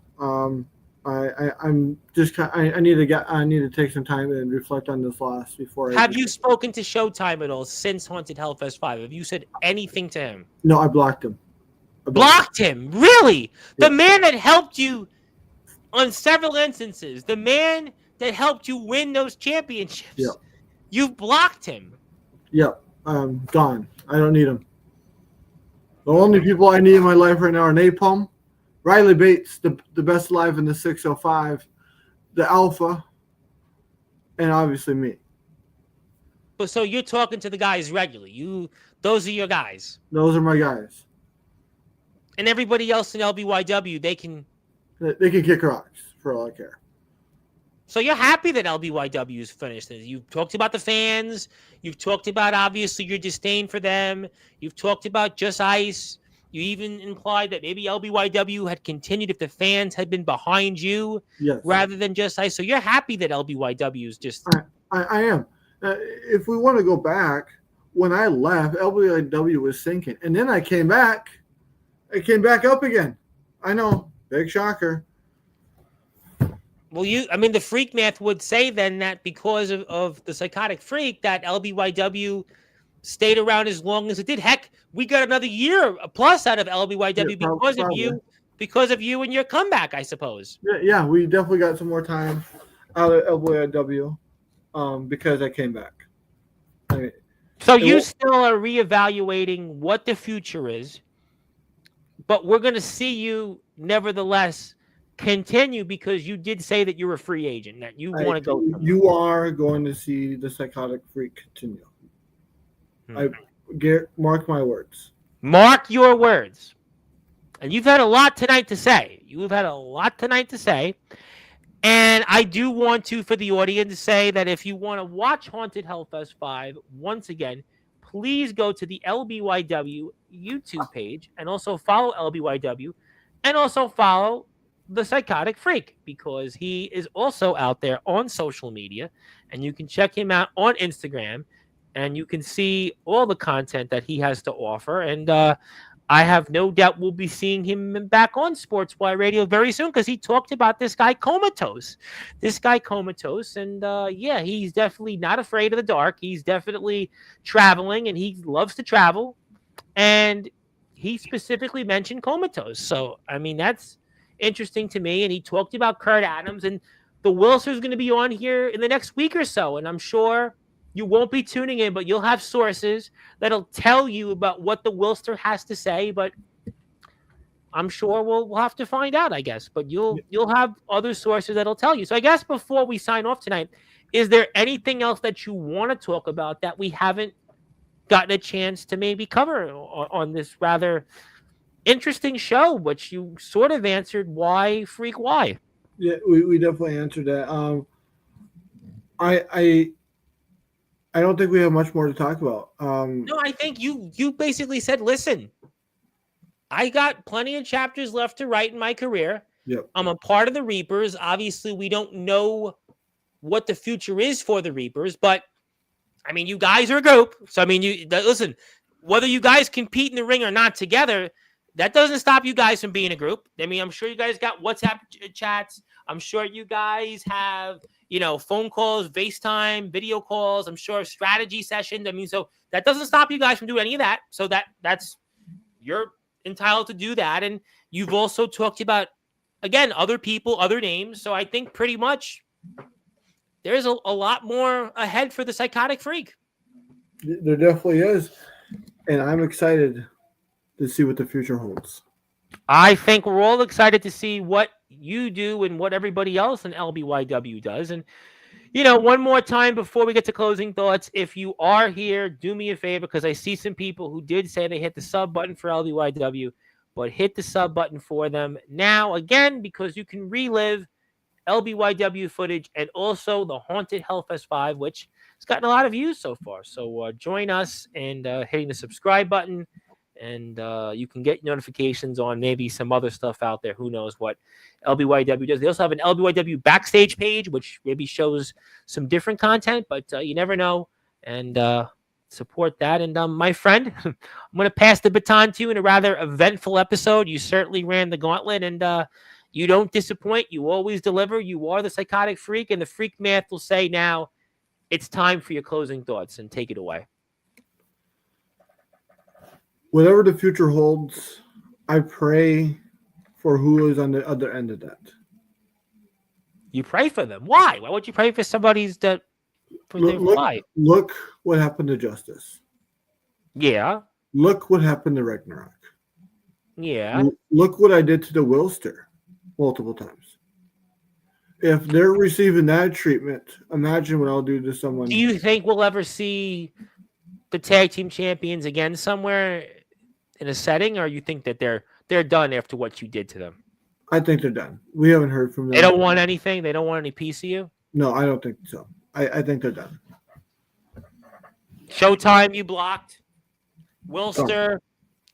Speaker 2: I'm just I need to take some time and reflect on this loss before.
Speaker 1: Have you spoken to Showtime at all since Haunted Hellfest 5? Have you said anything to him?
Speaker 2: No, I blocked him.
Speaker 1: Blocked him? Really? Yeah. The man that helped you on several instances, the man that helped you win those championships.
Speaker 2: Yeah.
Speaker 1: You've blocked him.
Speaker 2: Yep. Gone. I don't need him. The only people I need in my life right now are Napalm, Riley Bates, the best alive in the 605, the Alpha, and obviously me.
Speaker 1: But so you're talking to the guys regularly. Those are your guys.
Speaker 2: Those are my guys.
Speaker 1: And everybody else in LBYW, they can
Speaker 2: kick rocks for all I care.
Speaker 1: So you're happy that LBYW is finished. You've talked about the fans. You've talked about, obviously, your disdain for them. You've talked about Just Ice. You even implied that maybe LBYW had continued if the fans had been behind you rather than Just Ice. So you're happy that LBYW is just...
Speaker 2: I am. If we want to go back, when I left, LBYW was sinking. And then I came back. It came back up again. I know. Big shocker.
Speaker 1: Well, the Freak Math would say then that because of the Psychotic Freak, that LBYW stayed around as long as it did. Heck, we got another year plus out of LBYW because of you and your comeback, I suppose.
Speaker 2: Yeah, we definitely got some more time out of LBYW because I came back.
Speaker 1: So you still are reevaluating what the future is. but we're going to see you nevertheless continue because you did say that you're a free agent, that you want to go somewhere.
Speaker 2: You are going to see the Psychotic Freak continue. Mark my words.
Speaker 1: Mark your words. And you've had a lot tonight to say. And I do want to, for the audience, say that if you want to watch Haunted Hellfest 5, once again, please go to the LBYW YouTube page and also follow LBYW and also follow the Psychotic Freak because he is also out there on social media and you can check him out on Instagram and you can see all the content that he has to offer. And I have no doubt we'll be seeing him back on Sportzwire Radio very soon because he talked about this guy Comatose. And yeah, he's definitely not afraid of the dark. He's definitely traveling and he loves to travel. And he specifically mentioned Comatose. So, I mean, that's interesting to me. And he talked about Kurt Adams and the Wilster's going to be on here in the next week or so. And I'm sure you won't be tuning in, but you'll have sources that'll tell you about what the Wilster has to say. But I'm sure we'll have to find out, I guess. But you'll have other sources that'll tell you. So I guess before we sign off tonight, is there anything else that you want to talk about that we haven't gotten a chance to maybe cover on this rather interesting show, which you sort of answered why Freak Why?
Speaker 2: Yeah, we definitely answered that. I don't think we have much more to talk about.
Speaker 1: No, I think you basically said, listen, I got plenty of chapters left to write in my career.
Speaker 2: Yep.
Speaker 1: I'm a part of the Reapers. Obviously, we don't know what the future is for the Reapers, but I mean, you guys are a group. So, I mean, listen, whether you guys compete in the ring or not together, that doesn't stop you guys from being a group. I mean, I'm sure you guys got WhatsApp chats. I'm sure you guys have, phone calls, FaceTime, video calls. I'm sure strategy sessions. I mean, so that doesn't stop you guys from doing any of that. So that's you're entitled to do that. And you've also talked about, again, other people, other names. So I think pretty much there's a lot more ahead for the Psychotic Freak.
Speaker 2: There definitely is. And I'm excited to see what the future holds.
Speaker 1: I think we're all excited to see what you do and what everybody else in LBYW does. And, one more time before we get to closing thoughts, if you are here, do me a favor because I see some people who did say they hit the sub button for LBYW, but hit the sub button for them now again because you can relive LBYW footage and also the Haunted Hellfest 5, which has gotten a lot of views so far. So join us and hitting the subscribe button. And you can get notifications on maybe some other stuff out there. Who knows what LBYW does. They also have an LBYW backstage page, which maybe shows some different content, but you never know. And support that. And my friend, I'm going to pass the baton to you in a rather eventful episode. You certainly ran the gauntlet, and you don't disappoint. You always deliver. You are the Psychotic Freak, and the Freak Math will say now it's time for your closing thoughts, and take it away.
Speaker 2: Whatever the future holds, I pray for who is on the other end of that.
Speaker 1: You pray for them. Why? Why would you pray for somebody's that?
Speaker 2: Look what happened to Justice.
Speaker 1: Yeah.
Speaker 2: Look what happened to Ragnarok.
Speaker 1: Yeah.
Speaker 2: Look what I did to the Wilster multiple times. If they're receiving that treatment, imagine what I'll do to someone.
Speaker 1: Do you think we'll ever see the tag team champions again somewhere in a setting, or you think that they're done after what you did to them?
Speaker 2: I think they're done. We haven't heard from them.
Speaker 1: They don't want anything? They don't want any piece of you?
Speaker 2: No, I don't think so. I think they're done.
Speaker 1: Showtime, you blocked. Wilster,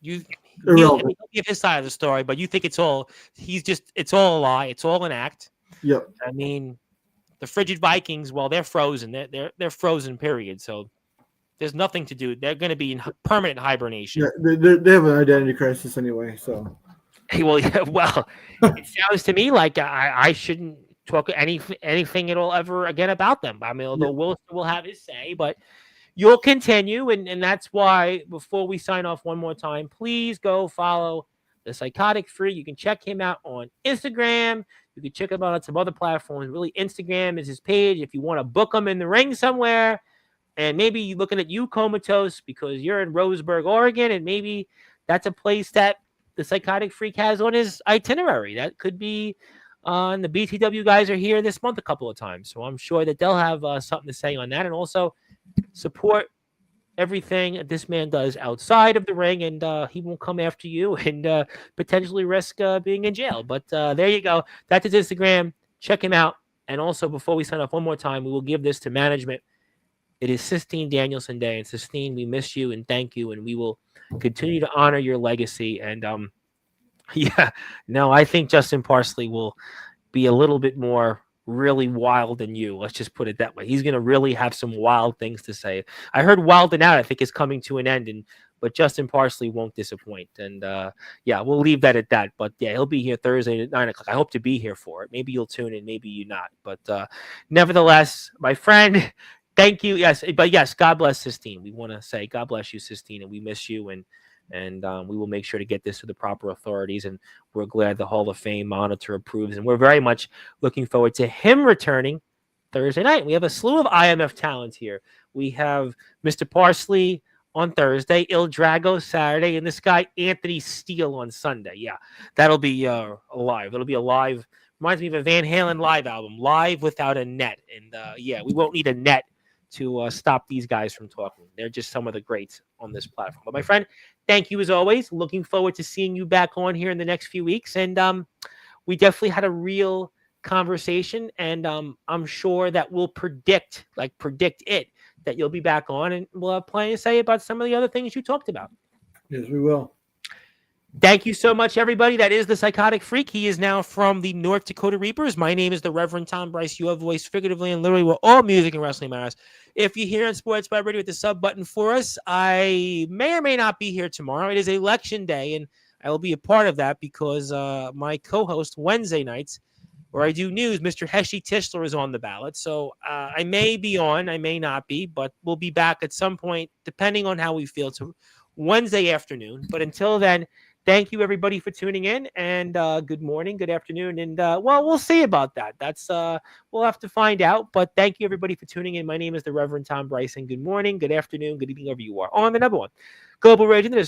Speaker 1: he'll give his side of the story, but you think it's all a lie. It's all an act.
Speaker 2: Yep.
Speaker 1: I mean, the Frigid Vikings, well, they're frozen. They're frozen, period. So there's nothing to do. They're going to be in permanent hibernation.
Speaker 2: Yeah, they have an identity crisis anyway. So,
Speaker 1: well, it sounds to me like I shouldn't talk anything at all ever again about them. I mean, although Wilson will have his say, but you'll continue, and that's why before we sign off one more time, please go follow the Psychotic Freak. You can check him out on Instagram. You can check him out on some other platforms. Really, Instagram is his page. If you want to book him in the ring somewhere, and maybe you're looking at you, Comatose, because you're in Roseburg, Oregon, and maybe that's a place that the Psychotic Freak has on his itinerary. That could be, and the BTW guys are here this month a couple of times, so I'm sure that they'll have something to say on that, and also support everything that this man does outside of the ring, and he won't come after you and potentially risk being in jail. But there you go. That's his Instagram. Check him out. And also, before we sign off one more time, we will give this to management. It is Sistine Danielson Day, and Sistine, we miss you and thank you, and we will continue to honor your legacy. And yeah, no, I think Justin Parsley will be a little bit more really wild than you. Let's just put it that way. He's going to really have some wild things to say. I heard Wild and Out, I think, is coming to an end, but Justin Parsley won't disappoint. And yeah, we'll leave that at that. But yeah, he'll be here Thursday at 9 o'clock. I hope to be here for it. Maybe you'll tune in, maybe you not. But nevertheless, my friend, thank you. Yes, but yes, God bless Sistine. We want to say God bless you, Sistine, and we miss you. And we will make sure to get this to the proper authorities. And we're glad the Hall of Fame monitor approves. And we're very much looking forward to him returning Thursday night. We have a slew of IMF talent here. We have Mr. Parsley on Thursday, Il Drago Saturday, and this guy Anthony Steele on Sunday. Yeah, that'll be live. It'll be a live. Reminds me of a Van Halen live album, live without a net. And yeah, we won't need a net to stop these guys from talking. They're just some of the greats on this platform. But my friend, thank you as always. Looking forward to seeing you back on here in the next few weeks. And we definitely had a real conversation. And I'm sure that we'll predict it, that you'll be back on and we'll have plenty to say about some of the other things you talked about.
Speaker 2: Yes, we will.
Speaker 1: Thank you so much, everybody. That is the Psychotic Freak. He is now from the North Dakota Reapers. My name is the Reverend Tom Bryce. You have voice figuratively and literally where all music and wrestling matters. If you're here on Sportzwire Radio with the sub button for us, I may or may not be here tomorrow. It is election day, and I will be a part of that because my co-host Wednesday nights, where I do news, Mr. Heshy Tischler is on the ballot. So I may be on, I may not be, but we'll be back at some point, depending on how we feel, to Wednesday afternoon. But until then, thank you, everybody, for tuning in, and good morning, good afternoon, and, well, we'll see about that. That's we'll have to find out, but thank you, everybody, for tuning in. My name is the Reverend Tom Bryce, and good morning, good afternoon, good evening, wherever you are, on the number one Global Radio.